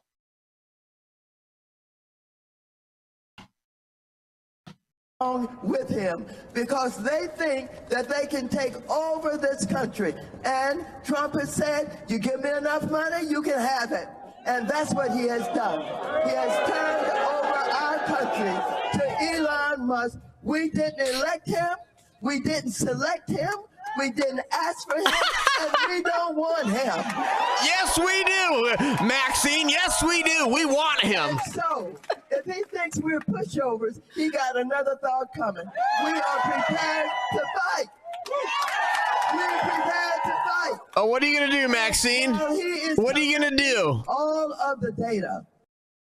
With him because they think that they can take over this country. And Trump has said, you give me enough money, you can have it. And that's what he has done. He has turned over our country to Elon Musk. We didn't elect him. We didn't select him. We didn't ask for him, and we don't want him. Yes, we do, Maxine. Yes, we do. We want him. And so, if he thinks we're pushovers, he got another thought coming. We are prepared to fight. We're prepared to fight. Oh, what are you going to do, Maxine? What are you going to do? All of the data.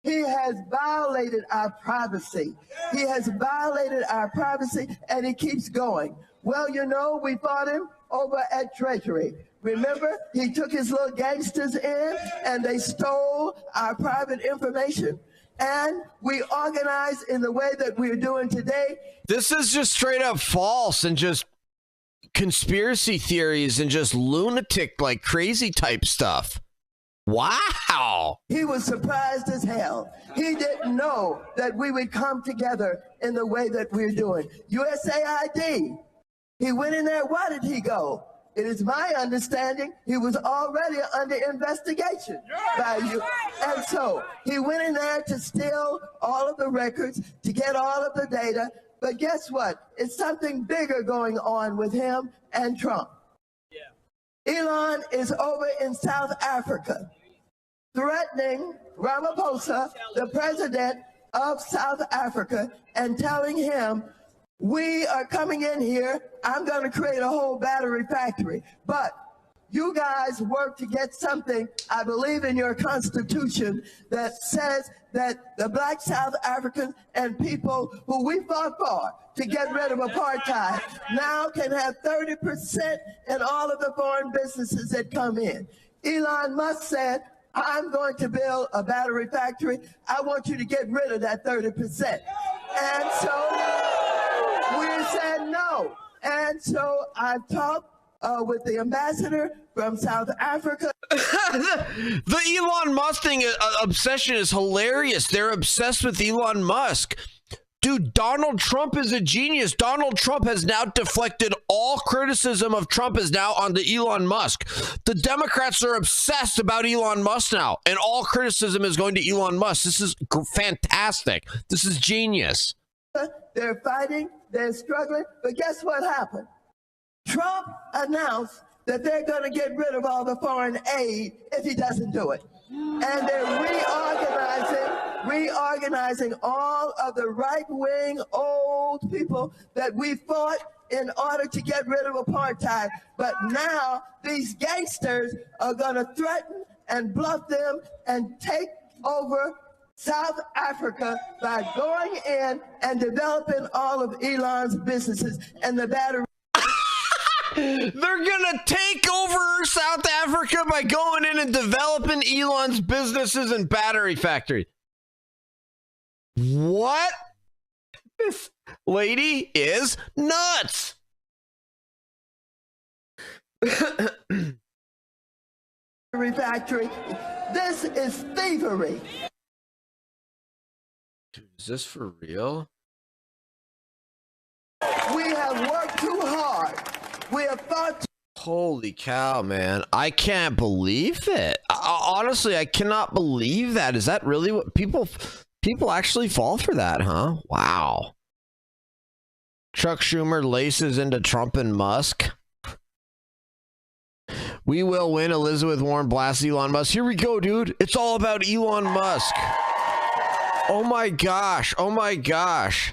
He has violated our privacy. He has violated our privacy, and he keeps going. Well, you know, we fought him over at Treasury. Remember, he took his little gangsters in, and they stole our private information. And we organized in the way that we're doing today. This is just straight up false and just conspiracy theories and just lunatic, like crazy type stuff. Wow. He was surprised as hell. He didn't know that we would come together in the way that we're doing. USAID. He went in there. Why did he go? It is my understanding he was already under investigation by you. And so he went in there to steal all of the records, to get all of the data. But guess what? It's something bigger going on with him and Trump. Elon is over in South Africa, threatening Ramaphosa, the president of South Africa, and telling him, we are coming in here, I'm going to create a whole battery factory. But you guys work to get something, I believe in your constitution, that says that the black South Africans and people who we fought for to get rid of apartheid now can have 30% in all of the foreign businesses that come in. Elon Musk said, I'm going to build a battery factory. I want you to get rid of that 30%. And so we said no. And so I've talked with the ambassador from South Africa. The Elon Musk thing obsession is hilarious. They're obsessed with Elon Musk. Dude, Donald Trump is a genius. Donald Trump has now deflected all criticism of Trump is now onto Elon Musk. The Democrats are obsessed about Elon Musk now, and all criticism is going to Elon Musk. This is fantastic. This is genius. They're fighting, they're struggling, but guess what happened? Trump announced that they're going to get rid of all the foreign aid if he doesn't do it. And they're reorganizing all of the right-wing old people that we fought in order to get rid of apartheid. But now these gangsters are going to threaten and bluff them and take over South Africa by going in and developing all of Elon's businesses and the battery. They're gonna take over South Africa by going in and developing Elon's businesses and battery factory. What? This lady is nuts. Factory. This is thievery. Dude, is this for real? We have worked too hard. We have fought. Holy cow, man. I can't believe it. Honestly, I cannot believe that. Is that really what people actually fall for that, huh? Wow. Chuck Schumer laces into Trump and Musk. We will win. Elizabeth Warren blasts Elon Musk. Here we go, dude. It's all about Elon Musk. Oh my gosh. Oh my gosh.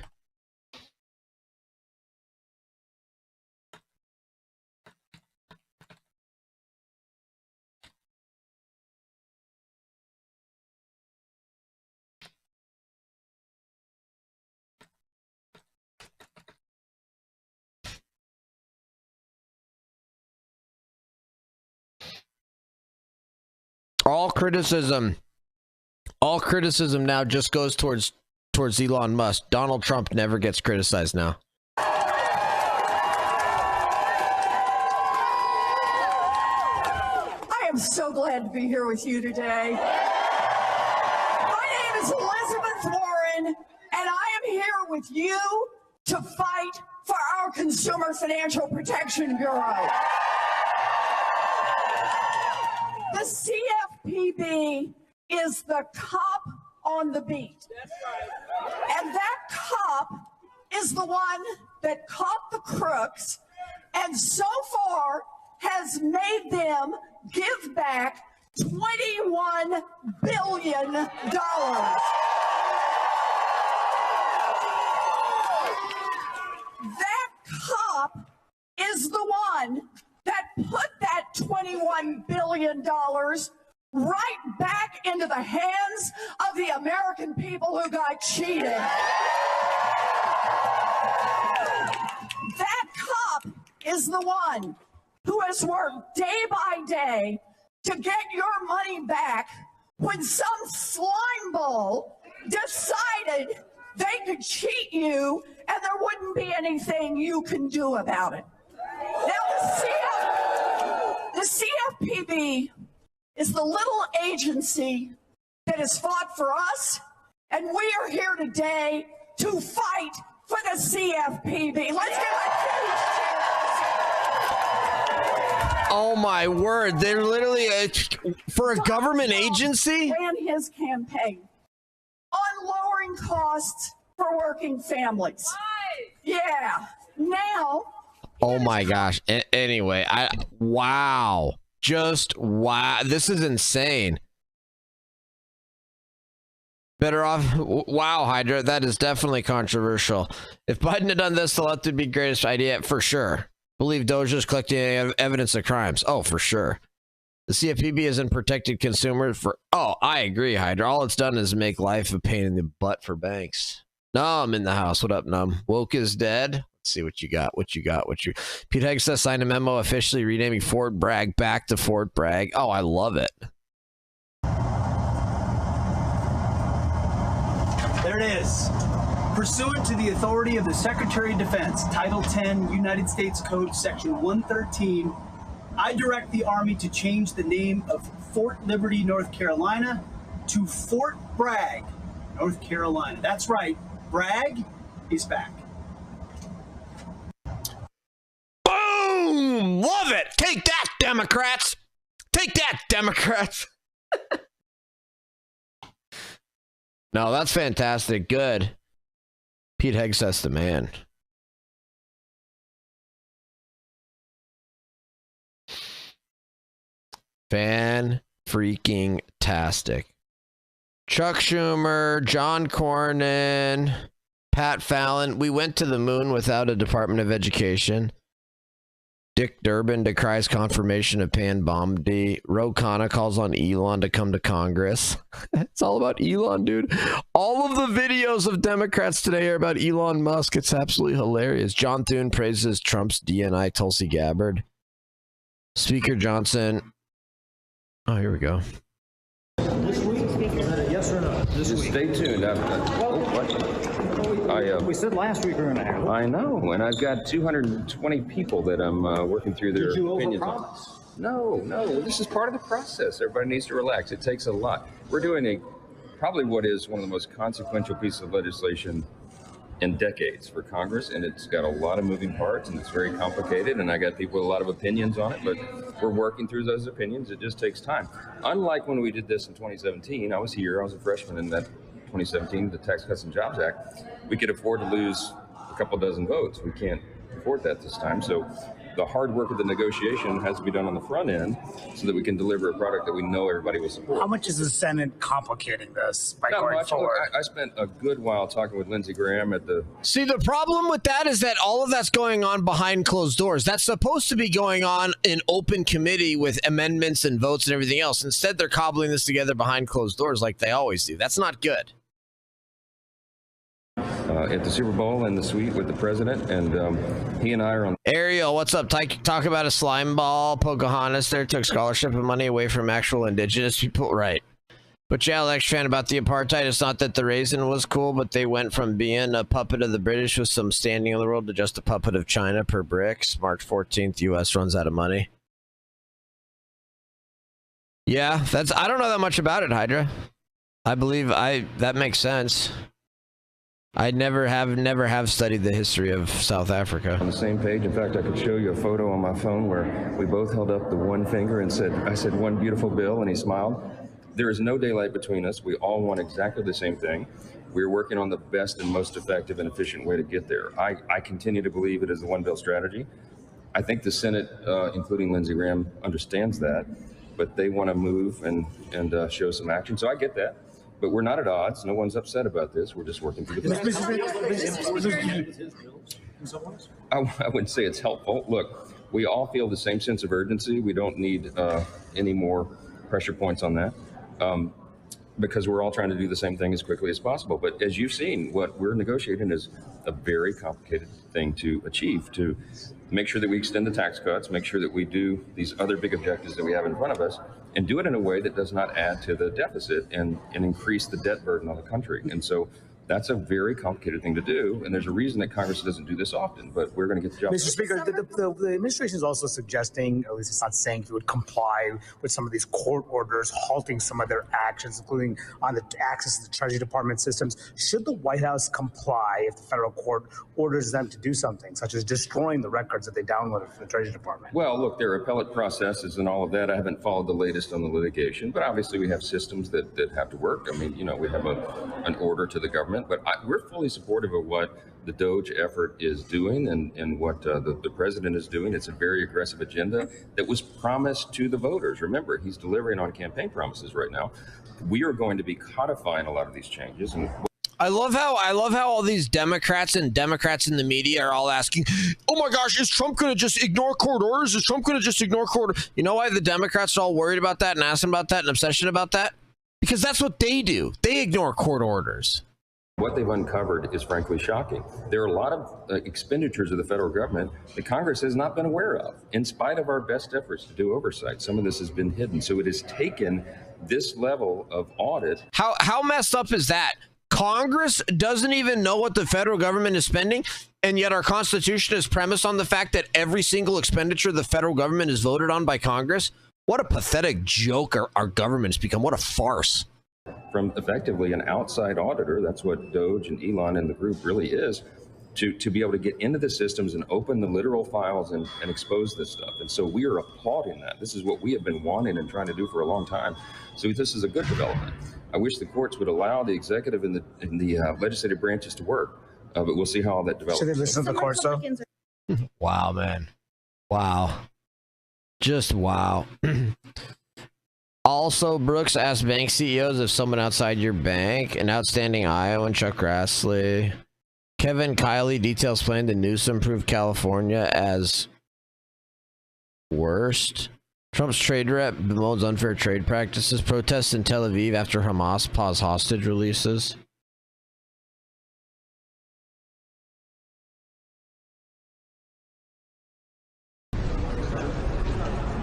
All criticism now just goes towards Elon Musk. Donald Trump never gets criticized now. I am so glad to be here with you today. My name is Elizabeth Warren, and I am here with you to fight for our Consumer Financial Protection Bureau. The CFPB is the cop on the beat. That's right. And that cop is the one that caught the crooks and so far has made them give back $21 billion. That cop is the one that put that $21 billion right back into the hands of the American people who got cheated. That cop is the one who has worked day by day to get your money back when some slime ball decided they could cheat you and there wouldn't be anything you can do about it. Now, the CFPB is the little agency that has fought for us, and we are here today to fight for the CFPB. Let's give a huge cheer. Oh my word! They're literally for a government agency. Ran his campaign on lowering costs for working families. Yeah. Now. Oh my gosh. Anyway, wow. Just wow. This is insane. Better off. Wow, Hydra. That is definitely controversial. If Biden had done this, the left would be greatest idea for sure. Believe Doja's collecting evidence of crimes. Oh, for sure. The CFPB isn't protected consumers for. Oh, I agree, Hydra. All it's done is make life a pain in the butt for banks. Numb in the house. What up, Numb? Woke is dead. Let's see what you got. Pete Hegseth signed a memo officially renaming Fort Bragg back to Fort Bragg. Oh, I love it. There it is. Pursuant to the authority of the Secretary of Defense, Title 10, United States Code, Section 113, I direct the Army to change the name of Fort Liberty, North Carolina to Fort Bragg, North Carolina. That's right. Bragg He's back. Boom! Love it. Take that, Democrats. Take that, Democrats. No, that's fantastic. Good. Pete Hegseth's the man. Fan-freaking-tastic. Chuck Schumer, John Cornyn, Pat Fallon. We went to the moon without a Department of Education. Dick Durbin decries confirmation of Pan Bombay. Ro Khanna calls on Elon to come to Congress. It's all about Elon, dude. All of the videos of Democrats today are about Elon Musk. It's absolutely hilarious. John Thune praises Trump's DNI Tulsi Gabbard. Speaker Johnson. Oh, here we go. This week? Yes or no? This week. Stay tuned. We said last week we were going to have it. I know, and I've got 220 people that I'm working through their opinions on. No, this is part of the process. Everybody needs to relax. It takes a lot. We're doing probably what is one of the most consequential pieces of legislation in decades for Congress, and it's got a lot of moving parts, and it's very complicated, and I got people with a lot of opinions on it, but we're working through those opinions. It just takes time. Unlike when we did this in 2017, I was a freshman in that 2017, the Tax Cuts and Jobs Act. We could afford to lose a couple dozen votes. We can't afford that this time. So the hard work of the negotiation has to be done on the front end so that we can deliver a product that we know everybody will support. How much is the Senate complicating this by Not going much. forward? Look, I spent a good while talking with Lindsey Graham at the... See, the problem with that is that all of that's going on behind closed doors. That's supposed to be going on in open committee with amendments and votes and everything else. Instead, they're cobbling this together behind closed doors like they always do. That's not good. At the Super Bowl in the suite with the president, and he and I are on. Ariel, what's up? Talk about a slime ball. Pocahontas there took scholarship and money away from actual indigenous people. Right. But yeah, Alex fan about the apartheid. It's not that the raisin was cool, but they went from being a puppet of the British with some standing in the world to just a puppet of China per bricks. March 14th, U.S. runs out of money. Yeah, I don't know that much about it, Hydra. I believe that makes sense. I never have studied the history of South Africa. On the same page. In fact, I could show you a photo on my phone where we both held up the one finger and I said, one beautiful bill, and he smiled. There is no daylight between us. We all want exactly the same thing. We're working on the best and most effective and efficient way to get there. I continue to believe it is the one bill strategy. I think the Senate, including Lindsey Graham, understands that, but they want to move and show some action. So I get that. But we're not at odds. No one's upset about this. We're just working through the process. I wouldn't say it's helpful. Look, we all feel the same sense of urgency. We don't need any more pressure points on that because we're all trying to do the same thing as quickly as possible. But as you've seen, what we're negotiating is a very complicated thing to achieve, to make sure that we extend the tax cuts, make sure that we do these other big objectives that we have in front of us, and do it in a way that does not add to the deficit and increase the debt burden on the country. And so that's a very complicated thing to do, and there's a reason that Congress doesn't do this often, but we're going to get the job. Mr. Speaker, the administration is also suggesting, or at least it's not saying, it would comply with some of these court orders, halting some of their actions, including on the access to the Treasury Department systems. Should the White House comply if the federal court orders them to do something, such as destroying the records that they downloaded from the Treasury Department? Well, look, there are appellate processes and all of that. I haven't followed the latest on the litigation, but obviously we have systems that have to work. I mean, we have an order to the government. But we're fully supportive of what the DOGE effort is doing and what the president is doing. It's a very aggressive agenda that was promised to the voters. Remember, he's delivering on campaign promises right now. We are going to be codifying a lot of these changes. And I love how all these Democrats in the media are all asking, oh my gosh, is Trump going to just ignore court orders? Is Trump going to just ignore court orders? You know why the Democrats are all worried about that and asking about that and obsession about that? Because that's what they do. They ignore court orders. What they've uncovered is frankly shocking. There are a lot of expenditures of the federal government that Congress has not been aware of, in spite of our best efforts to do oversight. Some of this has been hidden. So it has taken this level of audit. How messed up is that? Congress doesn't even know what the federal government is spending, and yet our Constitution is premised on the fact that every single expenditure of the federal government is voted on by Congress. What a pathetic joke our government has become. What a farce. From effectively an outside auditor, that's what DOGE and Elon and the group really is. to be able to get into the systems and open the literal files and expose this stuff. And so we are applauding that. This is what we have been wanting and trying to do for a long time. So this is a good development. I wish the courts would allow the executive and the legislative branches to work, but we'll see how all that develops. Should they listen to the courts, though? Wow, man. Wow. Just wow. Also, Brooks asked bank CEOs if someone outside your bank, an outstanding Iowan, Chuck Grassley. Kevin Kiley details plan to Newsom prove California as worst. Trump's trade rep bemoans unfair trade practices. Protests in Tel Aviv after Hamas pause hostage releases.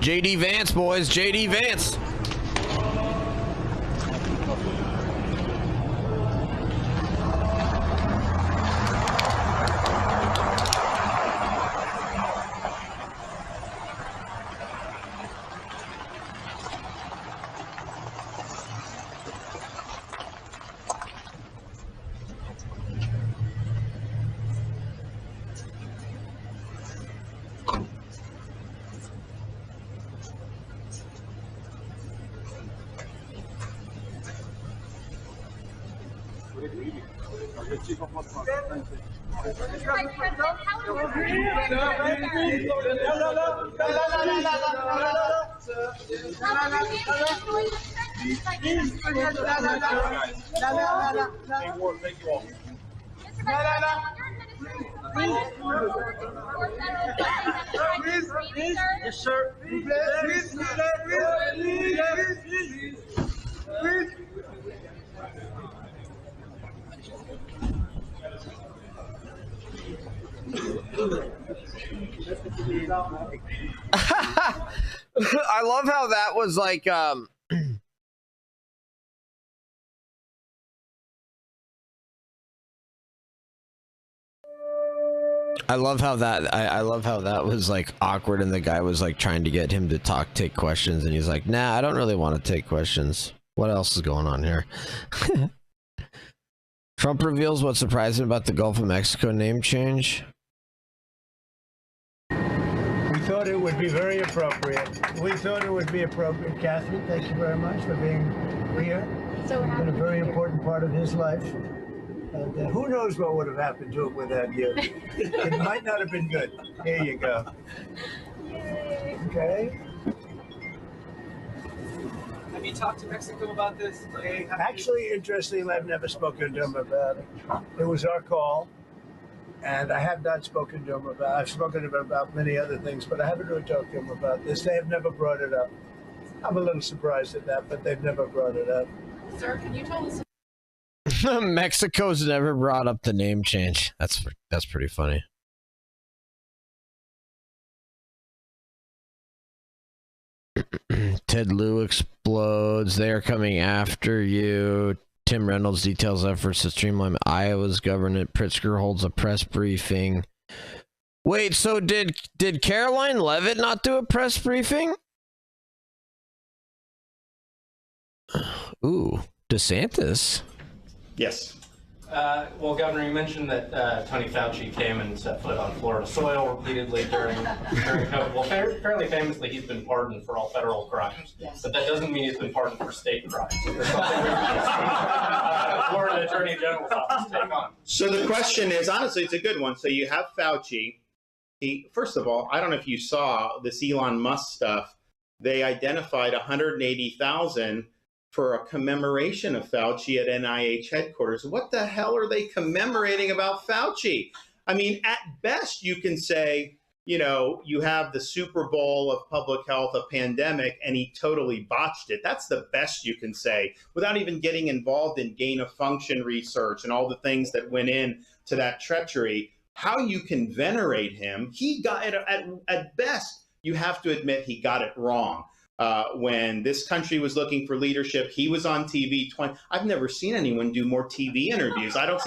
JD Vance, boys. JD Vance. Yes, sir. I love how that was like I love how that was like awkward, and the guy was like trying to get him to take questions, and he's like, nah, I don't really want to take questions. What else is going on here? Trump reveals what surprised him about the Gulf of Mexico name change. We thought it would be very appropriate. We thought it would be appropriate. Catherine, thank you very much for being here. So it's been a very important part of his life. And who knows what would have happened to him without you. It might not have been good. Here you go. Yay. Okay. Have you talked to Mexico about this? Actually, interestingly, I've never spoken to him about it. It was our call. And I have not spoken to him about I've spoken to him about many other things, but I haven't really talked to him about this. They have never brought it up. I'm a little surprised at that, but they've never brought it up. Sir, can you tell us? Mexico's never brought up the name change. That's pretty funny. Ted Lieu explodes. They are coming after you. Tim Reynolds details efforts to streamline Iowa's government. Pritzker holds a press briefing. Wait, so did Caroline Leavitt not do a press briefing? Ooh, DeSantis. Yes. Well, Governor, you mentioned that Tony Fauci came and set foot on Florida soil repeatedly during COVID. Well, fairly famously, he's been pardoned for all federal crimes, but that doesn't mean he's been pardoned for state crimes. Florida Attorney General's office take on. So the question is, honestly, it's a good one. So you have Fauci. First of all, I don't know if you saw this Elon Musk stuff. They identified 180,000 for a commemoration of Fauci at NIH headquarters. What the hell are they commemorating about Fauci? I mean, at best, you can say, you know, you have the Super Bowl of public health, a pandemic, and he totally botched it. That's the best you can say without even getting involved in gain of function research and all the things that went in to that treachery. How you can venerate him, he got it at best, you have to admit he got it wrong. When this country was looking for leadership, he was on TV. I've never seen anyone do more TV interviews. I was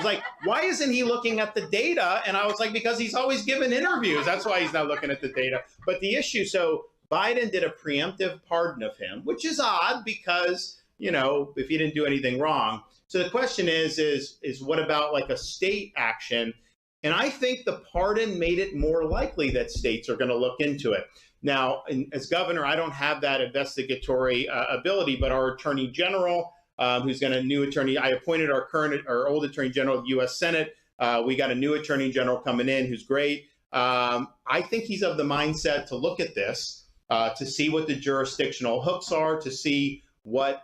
like, why isn't he looking at the data? And I was like, because he's always given interviews. That's why he's not looking at the data. But the issue, so Biden did a preemptive pardon of him, which is odd because, you know, if he didn't do anything wrong. So the question is what about like a state action? And I think the pardon made it more likely that states are going to look into it. Now, as governor, I don't have that investigatory ability, but our attorney general, who's got a new attorney, I appointed our old attorney general of the U.S. Senate. We got a new attorney general coming in who's great. I think he's of the mindset to look at this, to see what the jurisdictional hooks are, to see what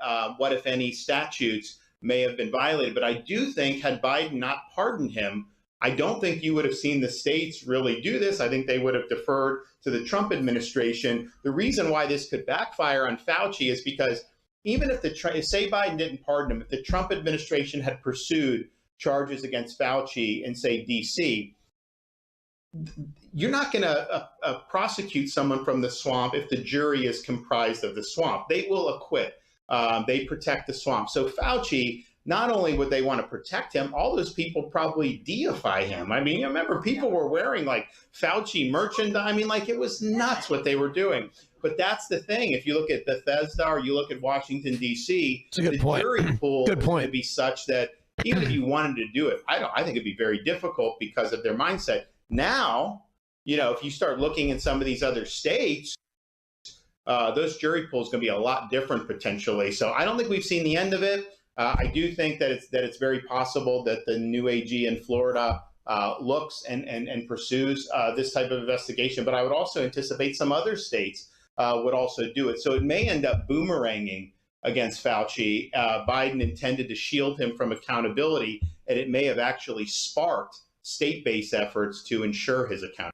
if any, statutes may have been violated. But I do think had Biden not pardoned him, I don't think you would have seen the states really do this. I think they would have deferred to the Trump administration. The reason why this could backfire on Fauci is because even if say Biden didn't pardon him, if the Trump administration had pursued charges against Fauci in, say, D.C., you're not going to prosecute someone from the swamp if the jury is comprised of the swamp. They will acquit. They protect the swamp. So Fauci, not only would they want to protect him, all those people probably deify him. I mean, you remember people were wearing like Fauci merchandise. I mean, like it was nuts what they were doing. But that's the thing. If you look at Bethesda or you look at Washington, D.C., the jury pool is going to be such that even if you wanted to do it, I think it'd be very difficult because of their mindset. Now, you know, if you start looking in some of these other states, those jury pools going to be a lot different potentially. So I don't think we've seen the end of it. I do think that it's very possible that the new AG in Florida looks and pursues this type of investigation. But I would also anticipate some other states would also do it. So it may end up boomeranging against Fauci. Biden intended to shield him from accountability, and it may have actually sparked state-based efforts to ensure his accountability.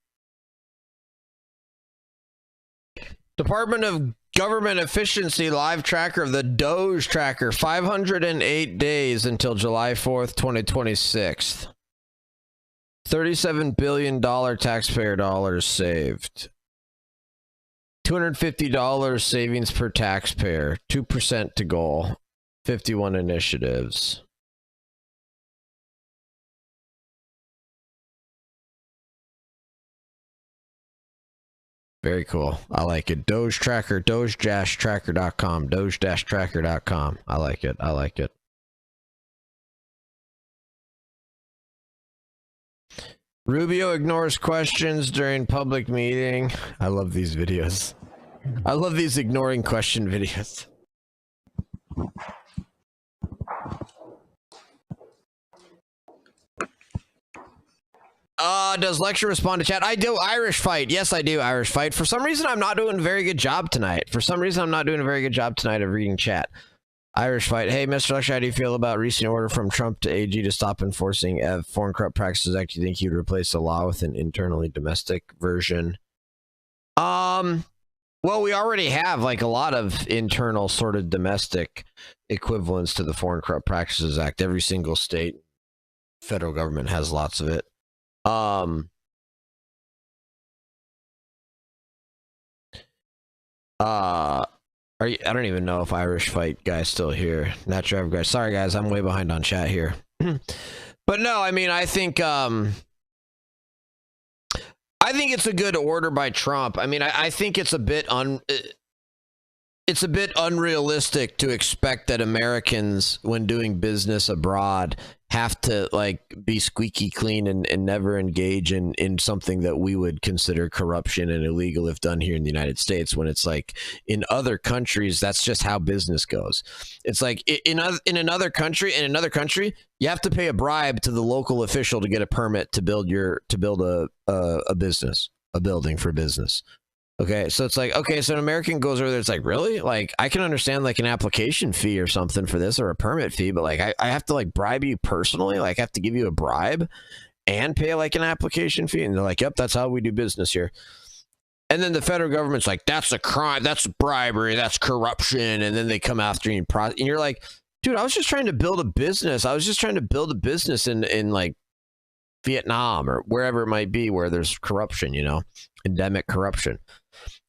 Department of Government Efficiency live tracker of the Doge tracker, 508 days until July 4th, 2026. $37 billion taxpayer dollars saved. $250 savings per taxpayer, 2% to goal, 51 initiatives. Very cool. I like it. Doge tracker, doge-tracker.com, doge-tracker.com. I like it. I like it. Rubio ignores questions during public meeting. I love these videos. I love these ignoring question videos. Does lecture respond to chat? I do. Irish fight. Yes, I do. Irish fight. For some reason, I'm not doing a very good job tonight. of reading chat. Irish fight. Hey, Mr. Lecture, how do you feel about recent order from Trump to AG to stop enforcing Foreign Corrupt Practices Act? Do you think he'd replace the law with an internally domestic version? Well, we already have like a lot of internal sort of domestic equivalents to the Foreign Corrupt Practices Act. Every single state, federal government has lots of it. I don't even know if Irish Fight guy's still here. Not sure guys. Sorry guys, I'm way behind on chat here. But no, I mean, I think it's a good order by Trump. I mean, I think it's a bit unrealistic to expect that Americans, when doing business abroad, have to like be squeaky clean and never engage in something that we would consider corruption and illegal if done here in the United States, when it's like in other countries, that's just how business goes. It's like in another country, you have to pay a bribe to the local official to get a permit to build a business, a building for business. Okay, so it's like, okay, so an American goes over there, it's like, really? Like, I can understand like an application fee or something for this, or a permit fee, but like, I have to like bribe you personally? Like, I have to give you a bribe and pay like an application fee? And they're like, yep, that's how we do business here. And then the federal government's like, that's a crime, that's bribery, that's corruption. And then they come after you and you're like, dude, I was just trying to build a business. I was just trying to build a business in like Vietnam or wherever it might be where there's corruption, you know, endemic corruption.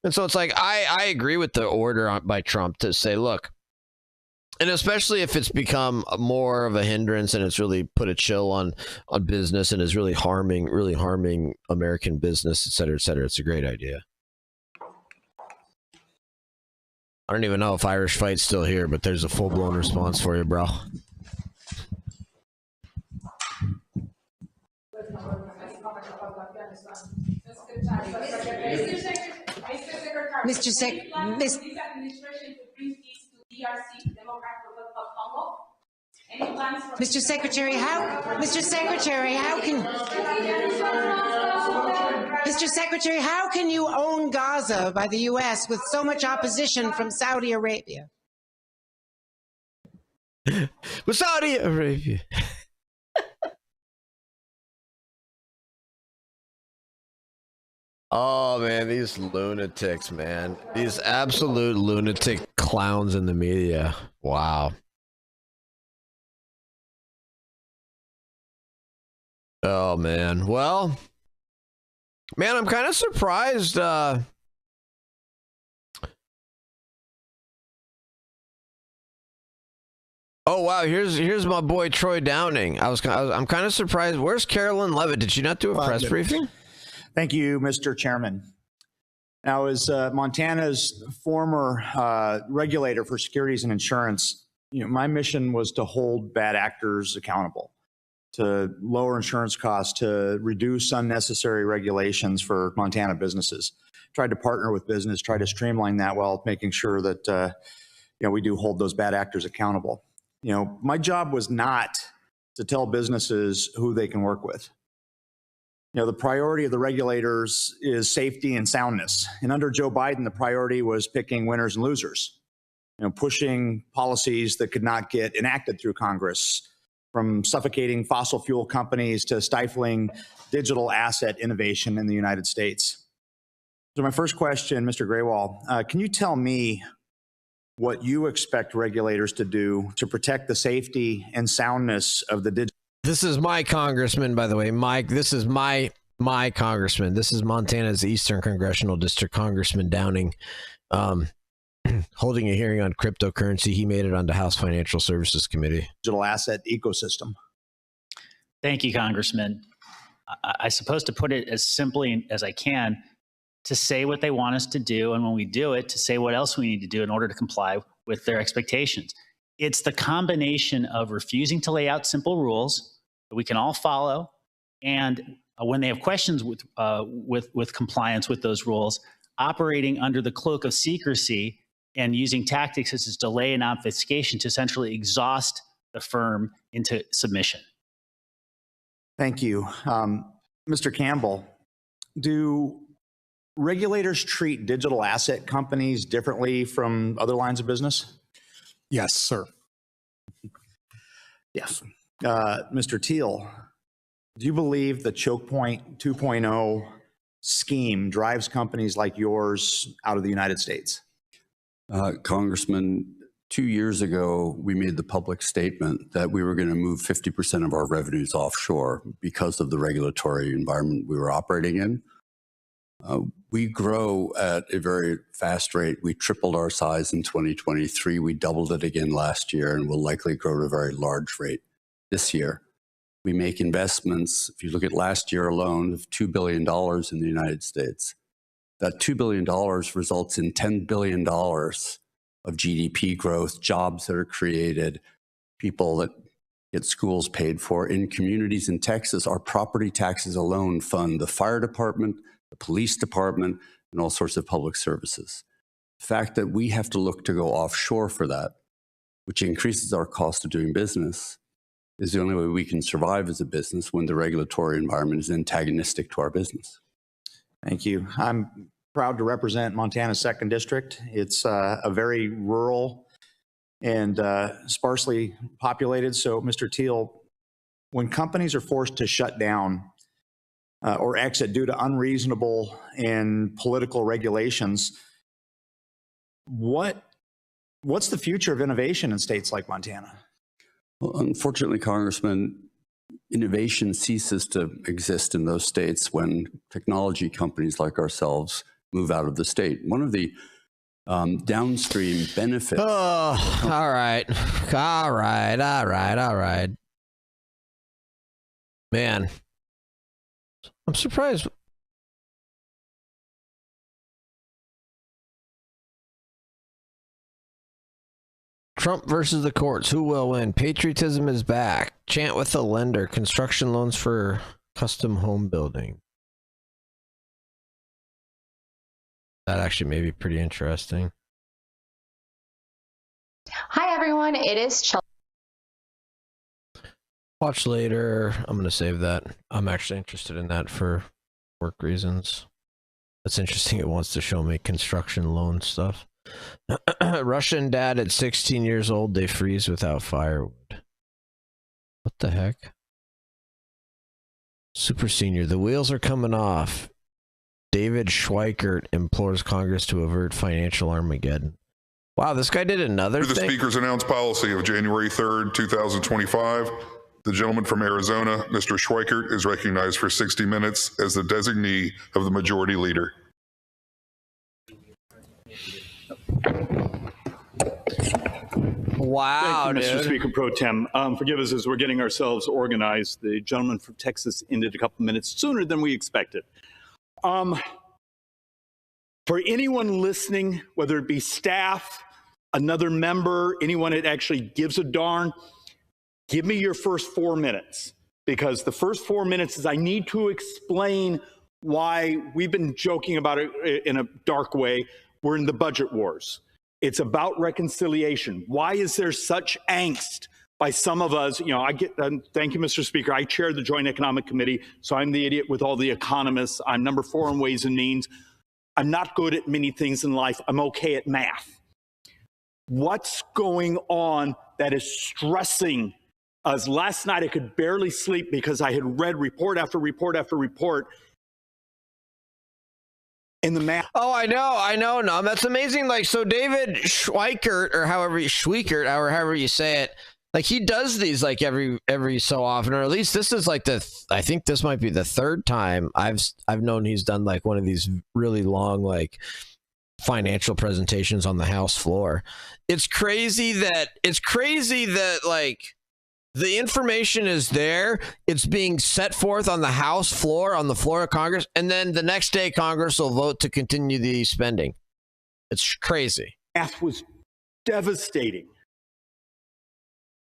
And so it's like, I agree with the order by Trump to say, look, and especially if it's become more of a hindrance and it's really put a chill on business and is really harming American business, et cetera, it's a great idea. I don't even know if Irish Fight's still here, but there's a full-blown response for you, bro. Mr. Sec, Miss, Mr. Secretary, how can you own Gaza by the U.S. with so much opposition from Saudi Arabia? With Saudi Arabia. Oh man, these lunatics, man. These absolute lunatic clowns in the media. Wow. Oh man. Well, man, I'm kind of surprised oh wow, here's my boy Troy Downing. I'm kind of surprised. Where's Carolyn Levitt? Did she not do a press briefing? Thank you, Mr. Chairman. Now, as Montana's former regulator for securities and insurance, my mission was to hold bad actors accountable, to lower insurance costs, to reduce unnecessary regulations for Montana businesses. Tried to partner with business, try to streamline that while making sure that we do hold those bad actors accountable. My job was not to tell businesses who they can work with. The priority of the regulators is safety and soundness. And under Joe Biden, the priority was picking winners and losers, pushing policies that could not get enacted through Congress, from suffocating fossil fuel companies to stifling digital asset innovation in the United States. So my first question, Mr. Graywall, can you tell me what you expect regulators to do to protect the safety and soundness of the digital? This is my congressman, by the way, Mike. This is my congressman. This is Montana's Eastern Congressional District Congressman Downing, holding a hearing on cryptocurrency. He made it on the House Financial Services Committee. Digital asset ecosystem. Thank you, Congressman. I suppose to put it as simply as I can, to say what they want us to do, and when we do it, to say what else we need to do in order to comply with their expectations. It's the combination of refusing to lay out simple rules that we can all follow, and when they have questions with compliance with those rules, operating under the cloak of secrecy and using tactics such as delay and obfuscation to essentially exhaust the firm into submission. Thank you. Mr. Campbell, do regulators treat digital asset companies differently from other lines of business? Yes, sir. Yes. Mr. Teal, do you believe the Choke Point 2.0 scheme drives companies like yours out of the United States? Congressman, 2 years ago, we made the public statement that we were going to move 50% of our revenues offshore because of the regulatory environment we were operating in. We grow at a very fast rate. We tripled our size in 2023. We doubled it again last year, and will likely grow at a very large rate this year. We make investments, if you look at last year alone, of $2 billion in the United States. That $2 billion results in $10 billion of GDP growth, jobs that are created, people that get schools paid for. In communities in Texas, our property taxes alone fund the fire department, the police department, and all sorts of public services. The fact that we have to look to go offshore for that, which increases our cost of doing business, is the only way we can survive as a business when the regulatory environment is antagonistic to our business. Thank you. I'm proud to represent Montana's 2nd District. It's a very rural and sparsely populated. So, Mr. Teal, when companies are forced to shut down or exit due to unreasonable and political regulations, what's the future of innovation in states like Montana? Well, unfortunately, Congressman, innovation ceases to exist in those states when technology companies like ourselves move out of the state. One of the downstream benefits. Oh, all right. Man, I'm surprised. Trump versus the courts. Who will win? Patriotism is back. Chant with the lender. Construction loans for custom home building. That actually may be pretty interesting. Hi, everyone. It is Chelsea. Watch later. I'm going to save that. I'm actually interested in that for work reasons. That's interesting. It wants to show me construction loan stuff. Russian dad at 16 years old, they freeze without firewood. What the heck? Super senior, the wheels are coming off. David Schweikert implores Congress to avert financial Armageddon. Wow, this guy did another The thing. Speaker's announced policy of January 3rd, 2025. The gentleman from Arizona, Mr. Schweikert, is recognized for 60 minutes as the designee of the Majority Leader. Wow, Thank you, Mr. dude. Speaker Pro Tem. Forgive us as we're getting ourselves organized. The gentleman from Texas ended a couple minutes sooner than we expected. For anyone listening, whether it be staff, another member, anyone that actually gives a darn, give me your first 4 minutes, because the first 4 minutes is I need to explain why we've been joking about it in a dark way. We're in the budget wars. It's about reconciliation. Why is there such angst by some of us? You know, thank you, Mr. Speaker. I chair the Joint Economic Committee, so I'm the idiot with all the economists. I'm number 4 on Ways and Means. I'm not good at many things in life. I'm okay at math. What's going on that is stressing us? Last night I could barely sleep because I had read report after report after report. In the math. Oh, I know, no, that's amazing. Like, so David Schweikert, or however you say it, like he does these like every so often, or at least this is like I think this might be the third time I've known he's done like one of these really long like financial presentations on the House floor. It's crazy that like the information is there. It's being set forth on the House floor, on the floor of Congress, and then the next day Congress will vote to continue the spending. It's crazy. Math was devastating.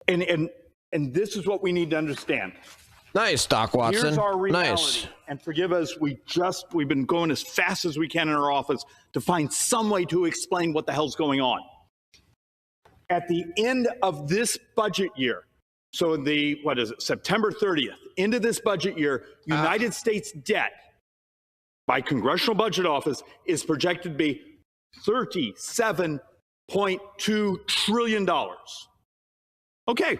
And this is what we need to understand. Nice, Doc Watson. Here's our reality. Nice. And forgive us, we've been going as fast as we can in our office to find some way to explain what the hell's going on. At the end of this budget year, so September 30th, into this budget year, United States debt by Congressional Budget Office is projected to be $37.2 trillion. Okay.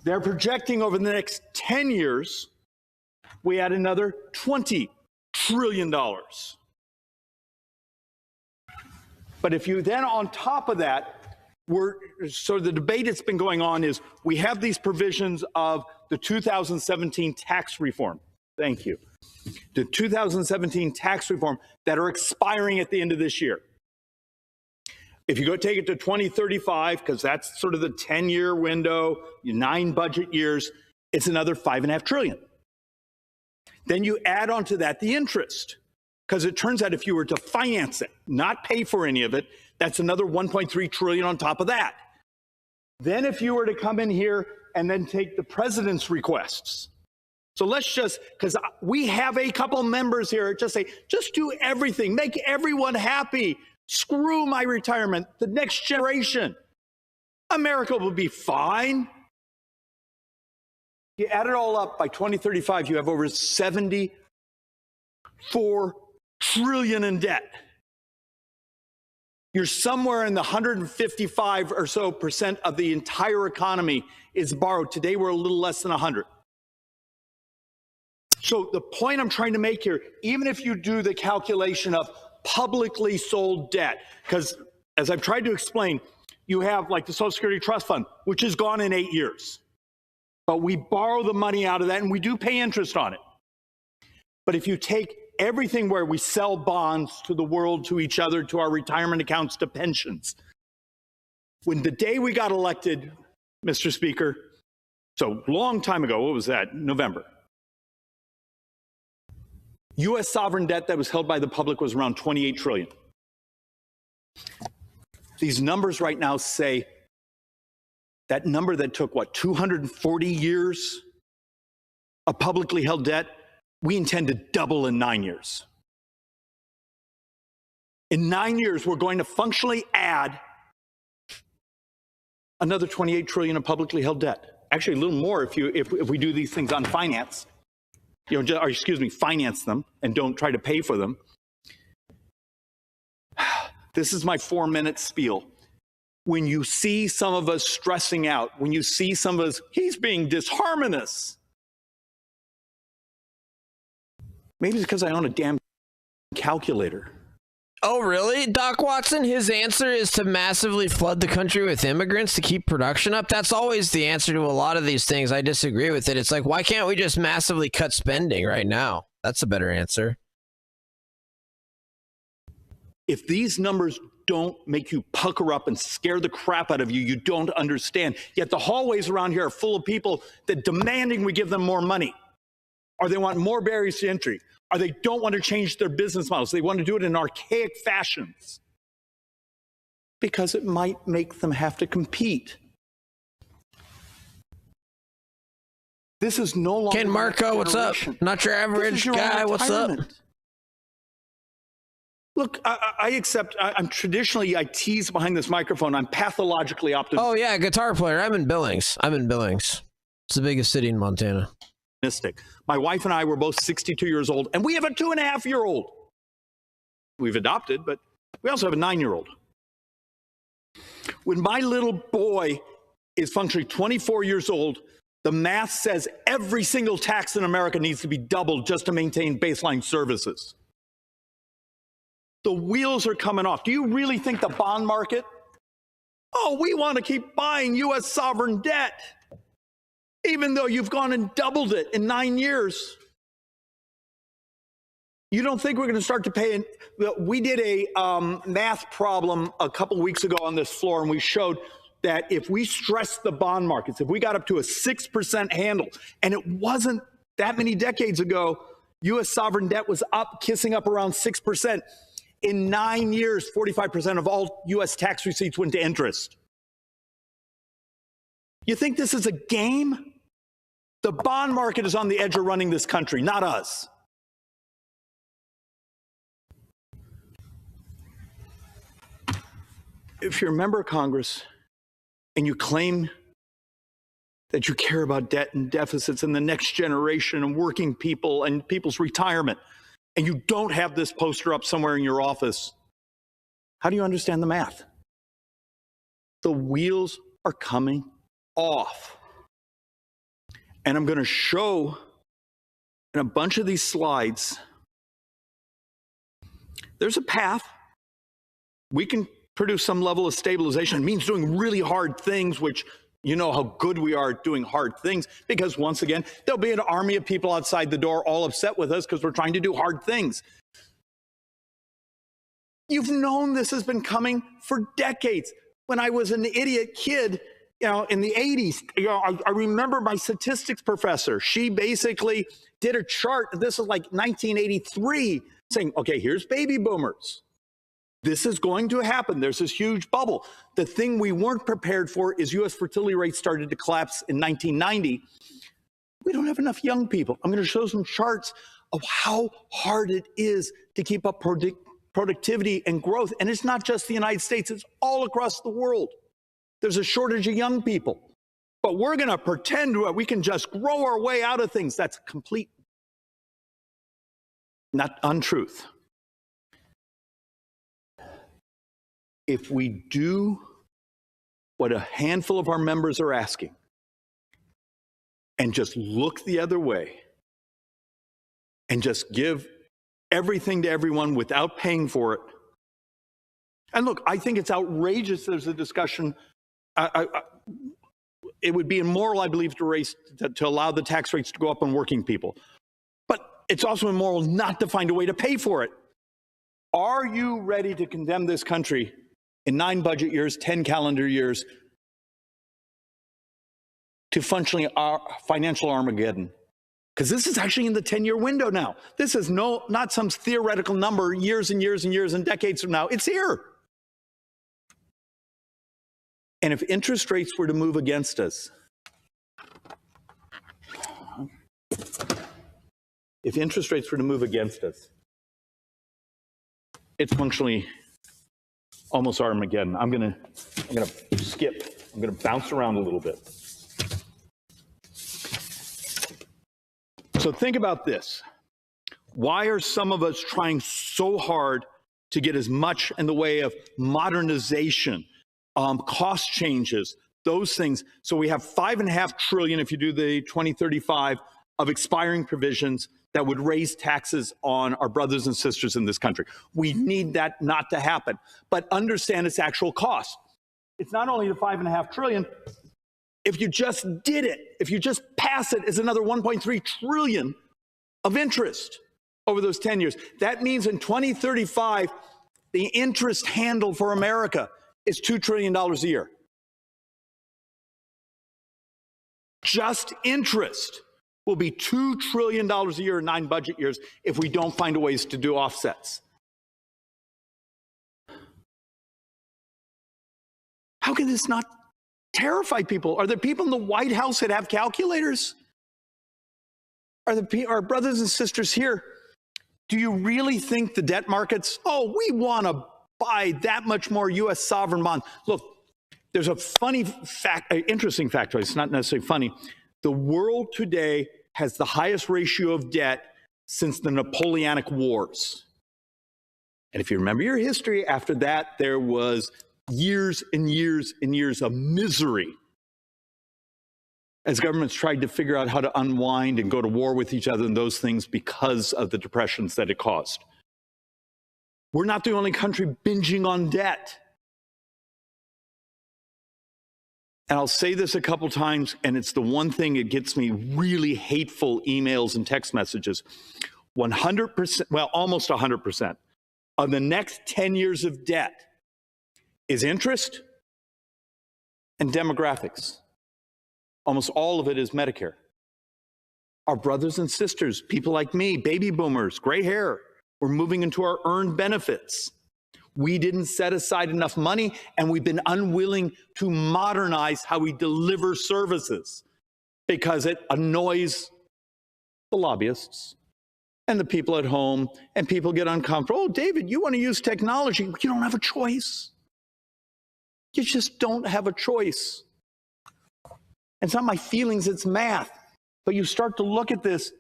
They're projecting over the next 10 years, we add another $20 trillion. But if you then on top of that, so the debate that's been going on is we have these provisions of the 2017 tax reform. Thank you. The 2017 tax reform that are expiring at the end of this year. If you go take it to 2035, because that's sort of the 10-year window, 9 budget years, it's another $5.5 trillion. Then you add on to that the interest, because it turns out if you were to finance it, not pay for any of it, that's another $1.3 trillion on top of that. Then if you were to come in here and then take the president's requests. So let's just, because we have a couple members here, just say, just do everything, make everyone happy. Screw my retirement, the next generation. America will be fine. You add it all up, by 2035, you have over $74 trillion in debt. You're somewhere in the 155 or so % of the entire economy is borrowed. Today, we're a little less than 100. So the point I'm trying to make here, even if you do the calculation of publicly sold debt, because as I've tried to explain, you have like the Social Security Trust Fund, which is gone in 8 years. But we borrow the money out of that and we do pay interest on it. But if you take everything where we sell bonds to the world, to each other, to our retirement accounts, to pensions. When the day we got elected, Mr. Speaker, so long time ago, what was that? November. U.S. sovereign debt that was held by the public was around $28 trillion. These numbers right now say that number that took, 240 years of publicly held debt, we intend to double in 9 years. In 9 years, we're going to functionally add another 28 trillion of publicly held debt. Actually, a little more if we do these things on finance, or excuse me, finance them and don't try to pay for them. This is my 4-minute spiel. When you see some of us stressing out, when you see some of us, he's being disharmonious. Maybe it's because I own a damn calculator. Oh, really? Doc Watson, his answer is to massively flood the country with immigrants to keep production up. That's always the answer to a lot of these things. I disagree with it. It's like, why can't we just massively cut spending right now? That's a better answer. If these numbers don't make you pucker up and scare the crap out of you, you don't understand. Yet the hallways around here are full of people that demanding we give them more money, or they want more barriers to entry, or they don't want to change their business models. They want to do it in archaic fashions because it might make them have to compete. This is no longer. Ken Marco, what's up? Not your average guy. What's up? Look, I accept. I'm traditionally, I tease behind this microphone. I'm pathologically optimistic. Oh yeah, guitar player. I'm in Billings. It's the biggest city in Montana. My wife and I were both 62 years old, and we have a 2.5-year-old. We've adopted, but we also have a 9-year-old. When my little boy is functionally 24 years old, the math says every single tax in America needs to be doubled just to maintain baseline services. The wheels are coming off. Do you really think the bond market? Oh, we want to keep buying U.S. sovereign debt, even though you've gone and doubled it in 9 years. You don't think we're going to start to pay? We did a math problem a couple of weeks ago on this floor, and we showed that if we stressed the bond markets, if we got up to a 6% handle, and it wasn't that many decades ago, U.S. sovereign debt was up, kissing up around 6%. In 9 years, 45% of all U.S. tax receipts went to interest. You think this is a game? The bond market is on the edge of running this country, not us. If you're a member of Congress and you claim that you care about debt and deficits and the next generation and working people and people's retirement, and you don't have this poster up somewhere in your office, how do you understand the math? The wheels are coming off. And I'm going to show in a bunch of these slides, there's a path. We can produce some level of stabilization. It means doing really hard things, which you know how good we are at doing hard things, because once again, there'll be an army of people outside the door all upset with us because we're trying to do hard things. You've known this has been coming for decades. When I was an idiot kid, in the 80s, I remember my statistics professor. She basically did a chart. This is like 1983, saying, okay, here's baby boomers. This is going to happen. There's this huge bubble. The thing we weren't prepared for is U.S. fertility rates started to collapse in 1990. We don't have enough young people. I'm going to show some charts of how hard it is to keep up productivity and growth. And it's not just the United States. It's all across the world. There's a shortage of young people. But we're going to pretend we can just grow our way out of things. That's complete, not untruth. If we do what a handful of our members are asking and just look the other way and just give everything to everyone without paying for it. And look, I think it's outrageous there's a discussion. It would be immoral, I believe, to allow the tax rates to go up on working people. But it's also immoral not to find a way to pay for it. Are you ready to condemn this country in 9 budget years, 10 calendar years, to functionally financial Armageddon? Because this is actually in the 10-year window now. This is not some theoretical number years and years and years and decades from now. It's here. And if interest rates were to move against us, it's functionally almost Armageddon. I'm gonna skip. I'm gonna bounce around a little bit. So think about this. Why are some of us trying so hard to get as much in the way of modernization, cost changes, those things? So we have $5.5 trillion, if you do the 2035, of expiring provisions that would raise taxes on our brothers and sisters in this country. We need that not to happen, but understand its actual cost. It's not only the $5.5 trillion. If you just did it, if you just pass it, it's another $1.3 trillion of interest over those 10 years. That means in 2035, the interest handle for America is $2 trillion a year. Just interest will be $2 trillion a year in 9 budget years if we don't find ways to do offsets. How can this not terrify people? Are there people in the White House that have calculators? Are brothers and sisters here? Do you really think the debt markets, oh, we want to buy that much more U.S. sovereign bond? Look, there's a funny fact, interesting factoid. It's not necessarily funny. The world today has the highest ratio of debt since the Napoleonic Wars. And if you remember your history, after that, there was years and years and years of misery as governments tried to figure out how to unwind and go to war with each other and those things because of the depressions that it caused. We're not the only country binging on debt. And I'll say this a couple times, and it's the one thing that gets me really hateful emails and text messages. 100%, well, almost 100% of the next 10 years of debt is interest and demographics. Almost all of it is Medicare. Our brothers and sisters, people like me, baby boomers, gray hair, we're moving into our earned benefits. We didn't set aside enough money, and we've been unwilling to modernize how we deliver services because it annoys the lobbyists and the people at home, and people get uncomfortable. Oh, David, you want to use technology. You don't have a choice. You just don't have a choice. It's not my feelings, it's math. But you start to look at this.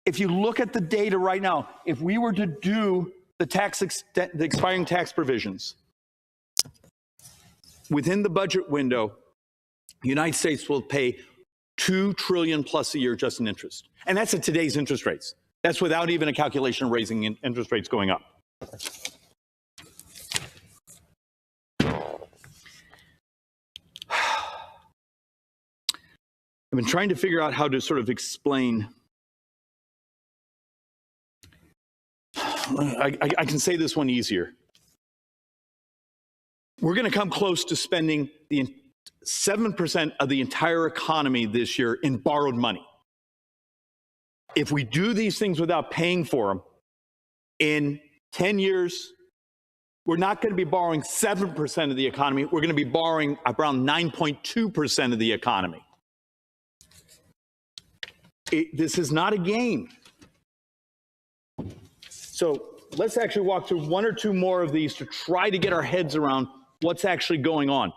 If you look at the data right now, if we were to do the expiring tax provisions within the budget window, the United States will pay $2 trillion plus a year just in interest. And that's at today's interest rates. That's without even a calculation of raising interest rates going up. I've been trying to figure out how to sort of explain. I can say this one easier. We're going to come close to spending the 7% of the entire economy this year in borrowed money. If we do these things without paying for them, in 10 years, we're not going to be borrowing 7% of the economy. We're going to be borrowing around 9.2% of the economy. This is not a game. So let's actually walk through one or two more of these to try to get our heads around what's actually going on.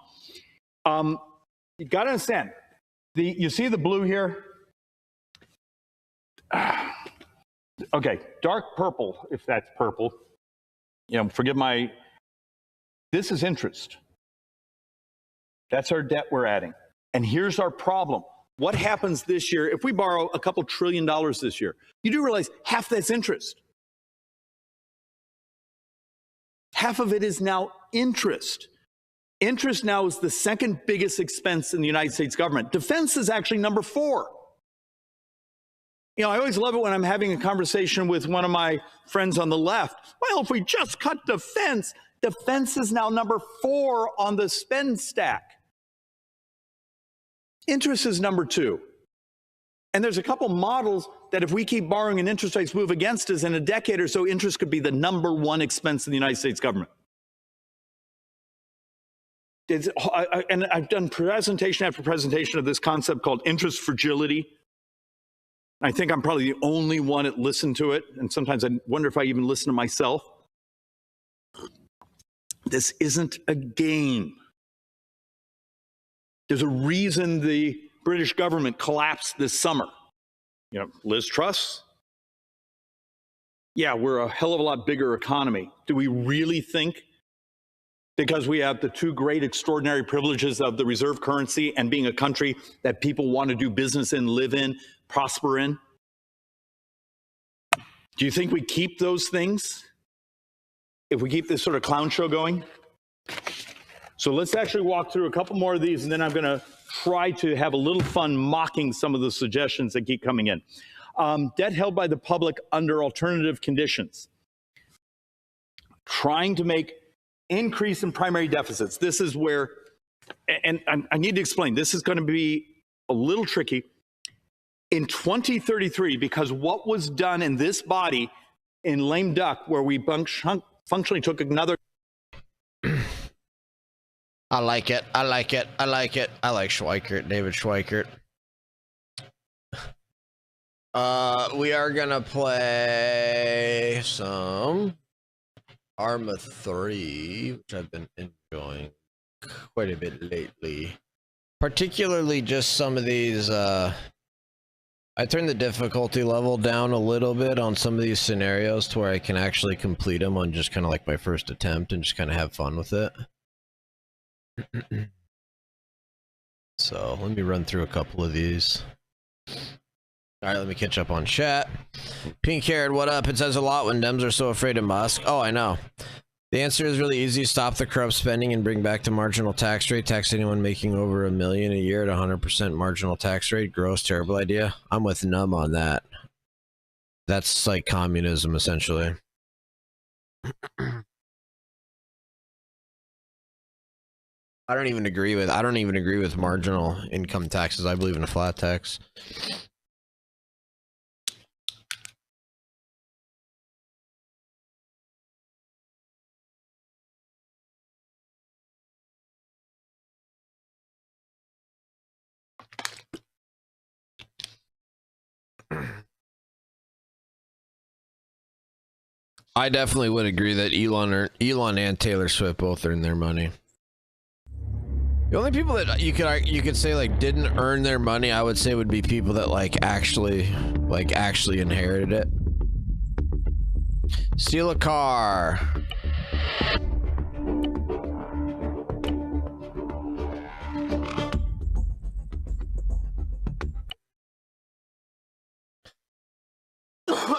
You got to understand, you see the blue here? Okay, dark purple, if that's purple. You know, this is interest. That's our debt we're adding. And here's our problem. What happens this year if we borrow a couple $1 trillion this year? You do realize half that's interest. Half of it is now interest. Interest now is the second biggest expense in the United States government. Defense is actually number 4. You know, I always love it when I'm having a conversation with one of my friends on the left. Well, if we just cut defense, defense is now number 4 on the spend stack. Interest is number 2. And there's a couple models that if we keep borrowing and interest rates move against us in a decade or so, interest could be the number 1 expense in the United States government. And I've done presentation after presentation of this concept called interest fragility. I think I'm probably the only one that listened to it, and sometimes I wonder if I even listen to myself. This isn't a game. There's a reason the British government collapsed this summer. You know, Liz Truss, yeah, we're a hell of a lot bigger economy. Do we really think because we have the two great extraordinary privileges of the reserve currency and being a country that people want to do business in, live in, prosper in? Do you think we keep those things if we keep this sort of clown show going? So let's actually walk through a couple more of these, and then I'm going to try to have a little fun mocking some of the suggestions that keep coming in. Debt held by the public under alternative conditions. Trying to make increase in primary deficits. This is where, and I need to explain, this is going to be a little tricky. In 2033, because what was done in this body in lame duck, where we functionally took another. I like it. I like it. I like it. I like Schweikert, David Schweikert. We are gonna play some Arma 3, which I've been enjoying quite a bit lately. Particularly just some of these, I turned the difficulty level down a little bit on some of these scenarios to where I can actually complete them on just kind of like my first attempt and just kind of have fun with it. So let me run through a couple of these. All right, let me catch up on chat. Pink Haired, what up? It says a lot when Dems are so afraid of Musk. Oh, I know. The answer is really easy. Stop the corrupt spending and bring back the marginal tax rate. Tax anyone making over $1 million a year at 100% marginal tax rate. Gross, terrible idea. I'm with Numb on that. That's like communism, essentially. I don't even agree with marginal income taxes. I believe in a flat tax. I definitely would agree that Elon and Taylor Swift both earned their money. The only people that you could say like didn't earn their money, I would say, would be people that actually inherited it. Steal a car.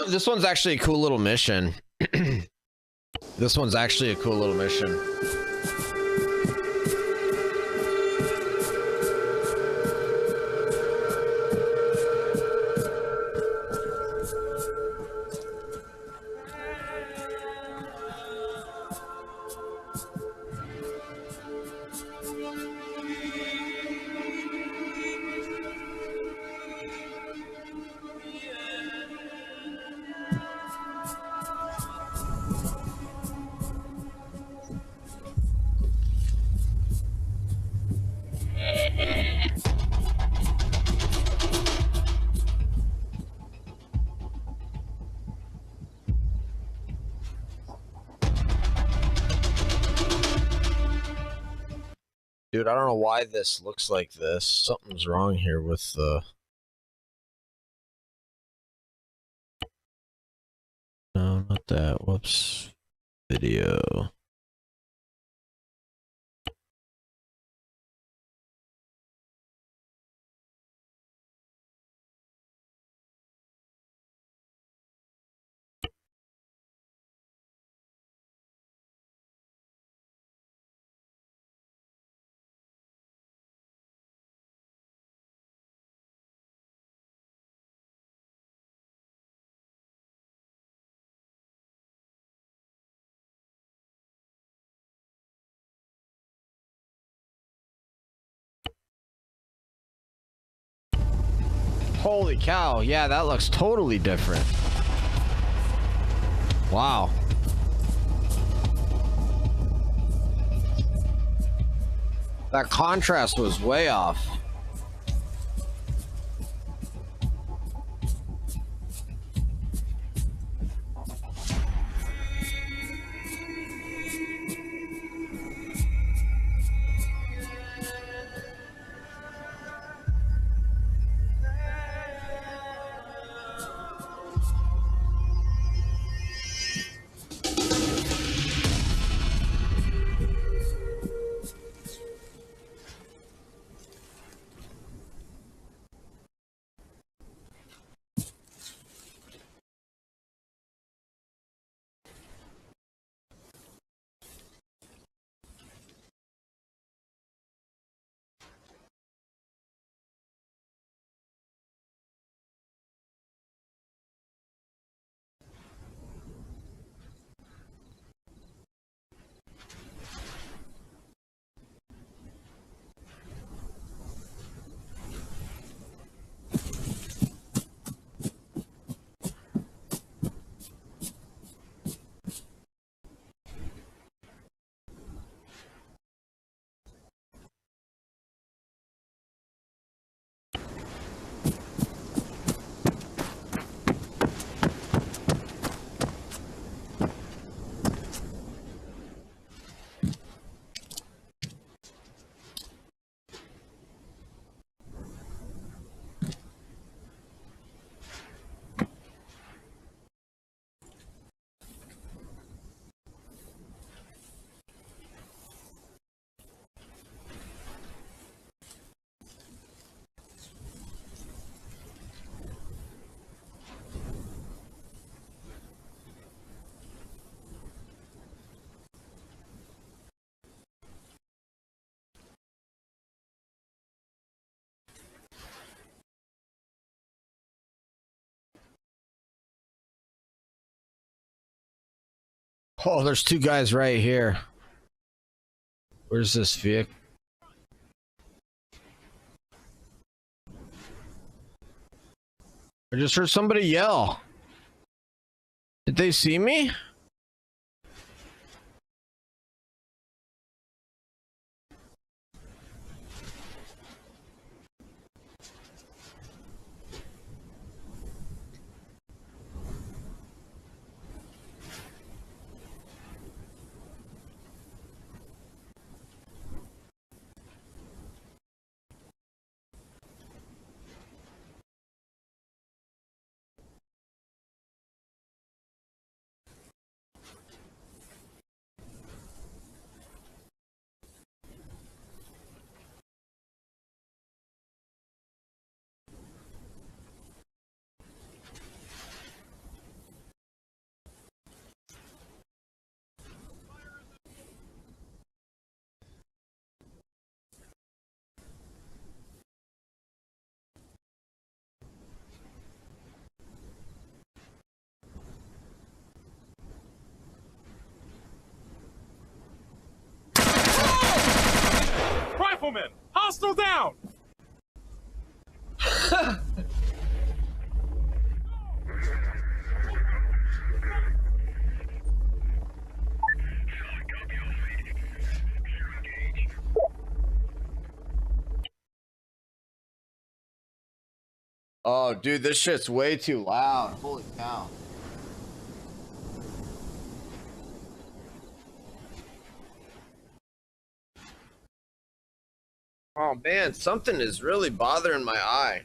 This one's actually a cool little mission. This one's actually a cool little mission. Dude, I don't know why this looks like this. Something's wrong here with the... No, not that. Whoops. Video. Holy cow, yeah, that looks totally different. Wow. That contrast was way off. Oh, there's two guys right here. Where's this vehicle? I just heard somebody yell. Did they see me? Rifleman, hostile down! Oh, dude, this shit's way too loud. Holy cow. Oh, man, something is really bothering my eye.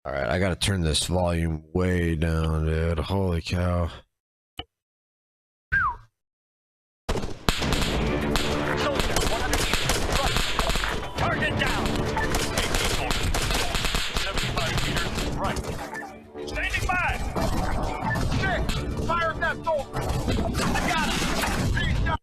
All right, I gotta turn this volume way down, dude. Holy cow. Target down! 75 meters right. Standing by! Six! Fire at that door! I got it! He's down!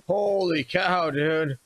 Holy cow, dude.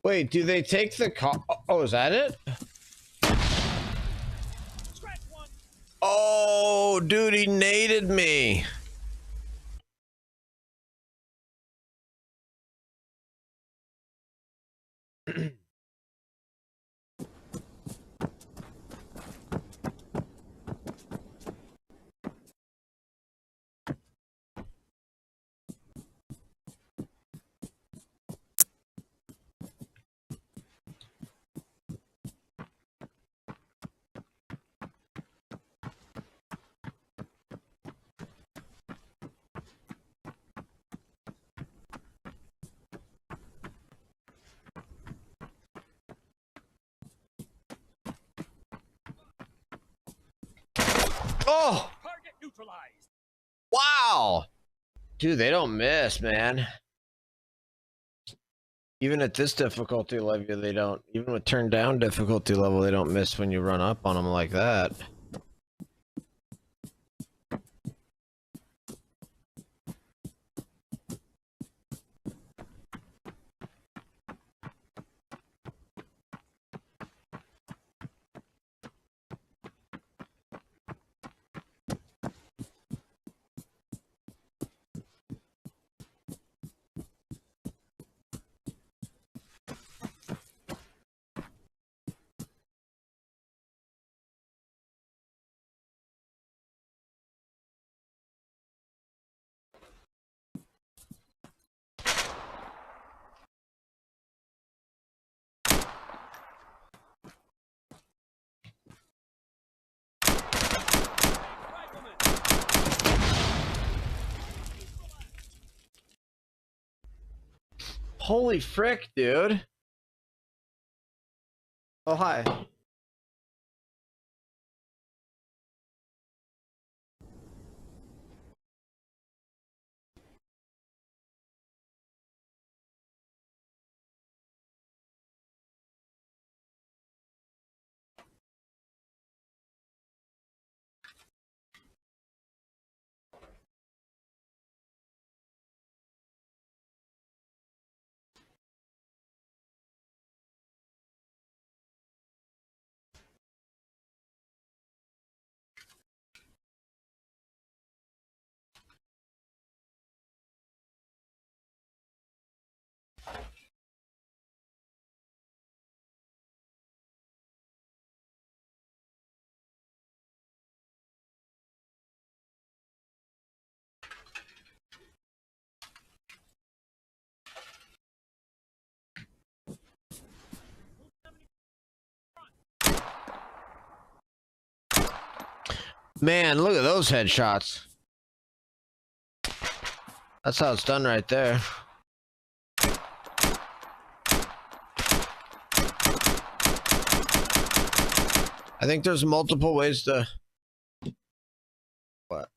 Wait, do they take the car? Oh, is that it? Oh, dude, he naded me. Oh! Target neutralized. Wow! Dude, they don't miss, man. Even at this difficulty level, they don't. Even with turned down difficulty level, they don't miss when you run up on them like that. Holy frick, dude. Oh, hi. Man, look at those headshots. That's how it's done right there. I think there's multiple ways to... What?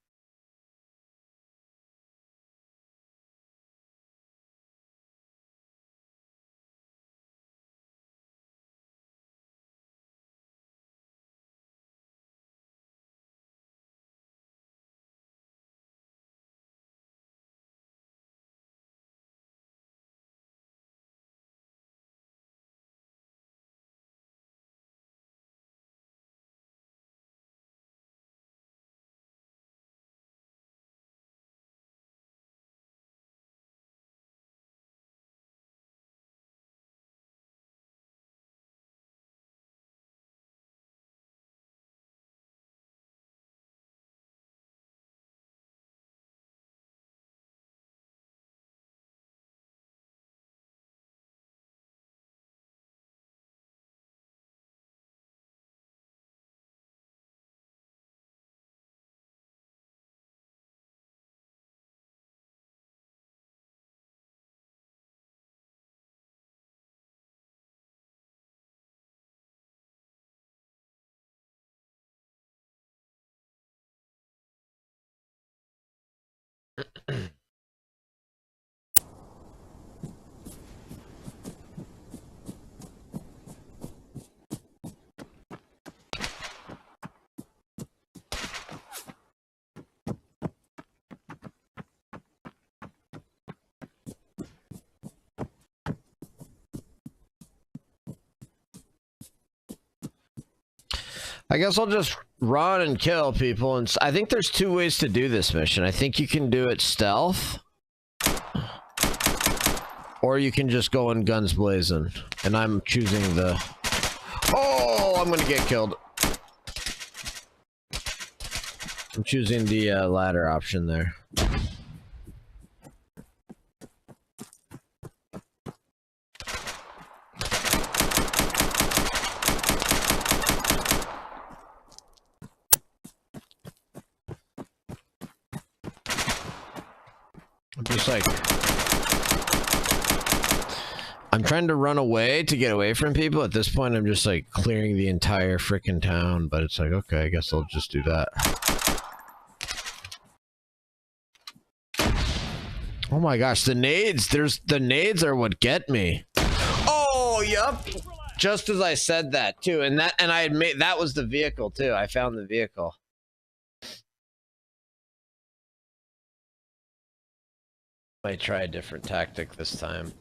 I guess I'll just run and kill people. And I think there's 2 ways to do this mission. I think you can do it stealth, or you can just go in guns blazing. And I'm choosing the... Oh, I'm gonna get killed. I'm choosing the latter option there. I'm just like... I'm trying to run away to get away from people. At this point, I'm just like clearing the entire freaking town. But it's like, okay, I guess I'll just do that. Oh my gosh, the nades. The nades are what get me. Oh, yup. Just as I said that too. And I admit that was the vehicle too. I found the vehicle. Might try a different tactic this time.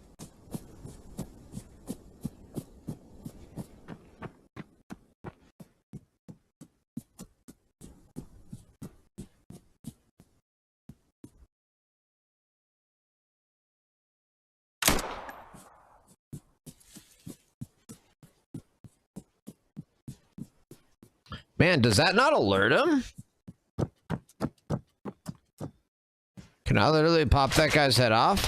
Man, does that not alert him? Can I literally pop that guy's head off?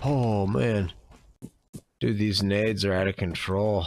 Oh, man. Dude, these nades are out of control.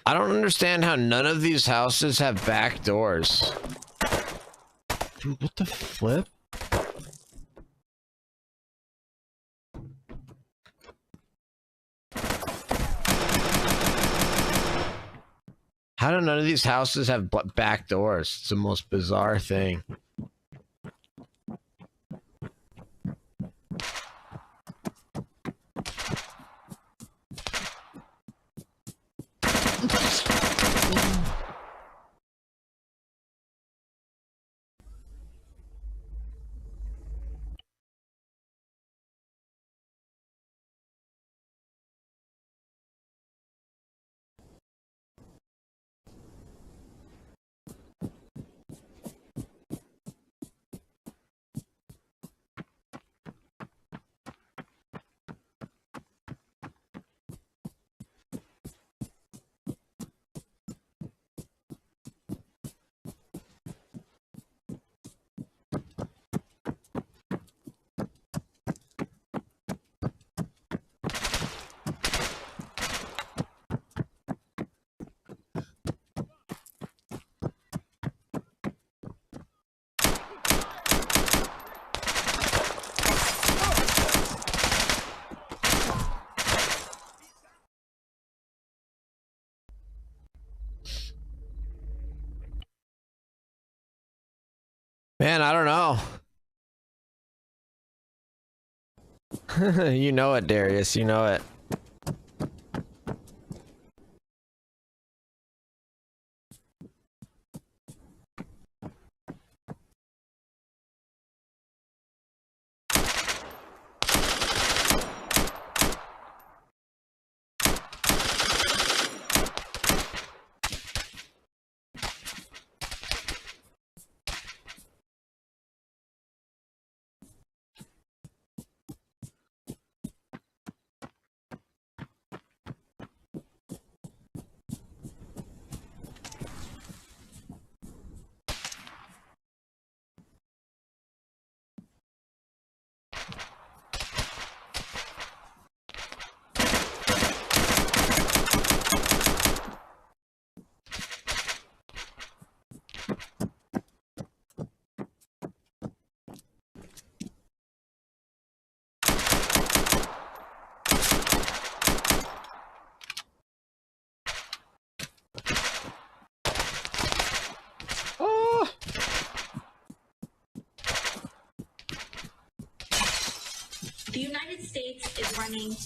I don't understand how none of these houses have back doors. Dude, what the flip? How do none of these houses have back doors? It's the most bizarre thing. Man, I don't know. You know it, Darius. You know it. The United States is running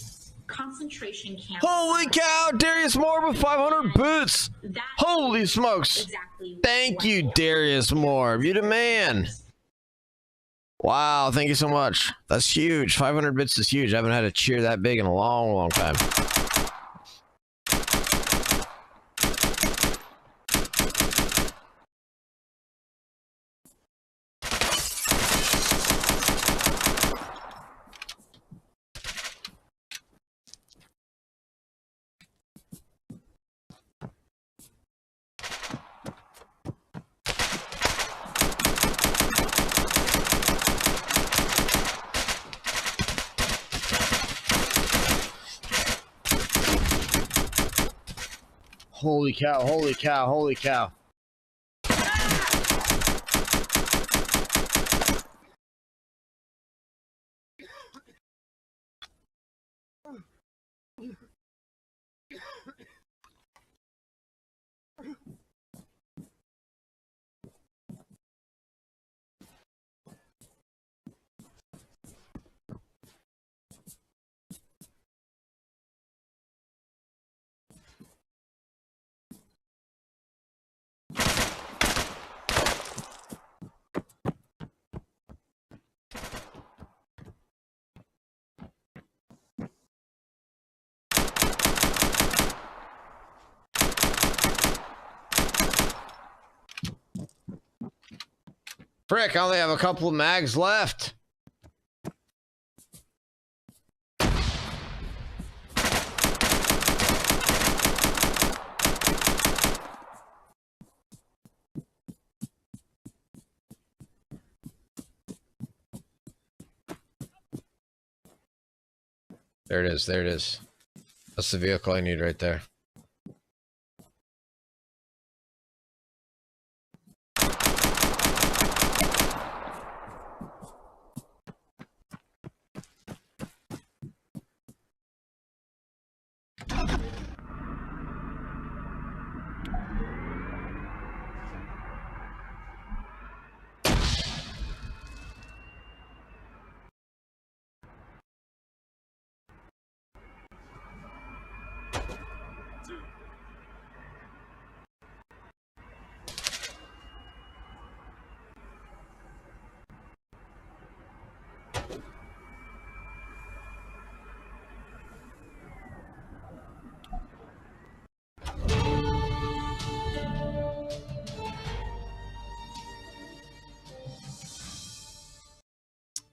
concentration camps. Holy cow, Darius Moore with 500 bits. Holy smokes. Thank you, Darius Moore. You the man. Wow, thank you so much. That's huge. 500 bits is huge. I haven't had a cheer that big in a long, long time. Holy cow, holy cow, holy cow. Frick, I only have a couple of mags left. There it is, there it is. That's the vehicle I need right there.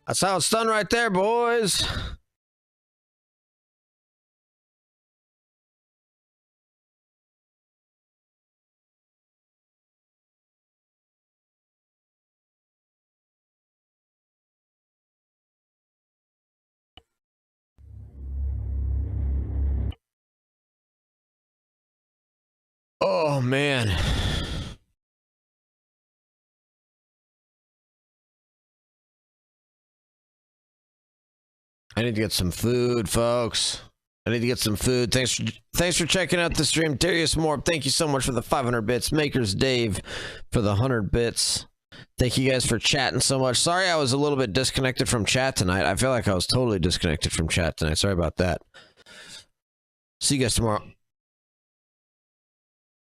That's how it's done right there, boys. Oh, man. I need to get some food, folks. I need to get some food. Thanks for checking out the stream. Darius Moore, thank you so much for the 500 bits. Makers Dave for the 100 bits. Thank you guys for chatting so much. Sorry I was a little bit disconnected from chat tonight. I feel like I was totally disconnected from chat tonight. Sorry about that. See you guys tomorrow.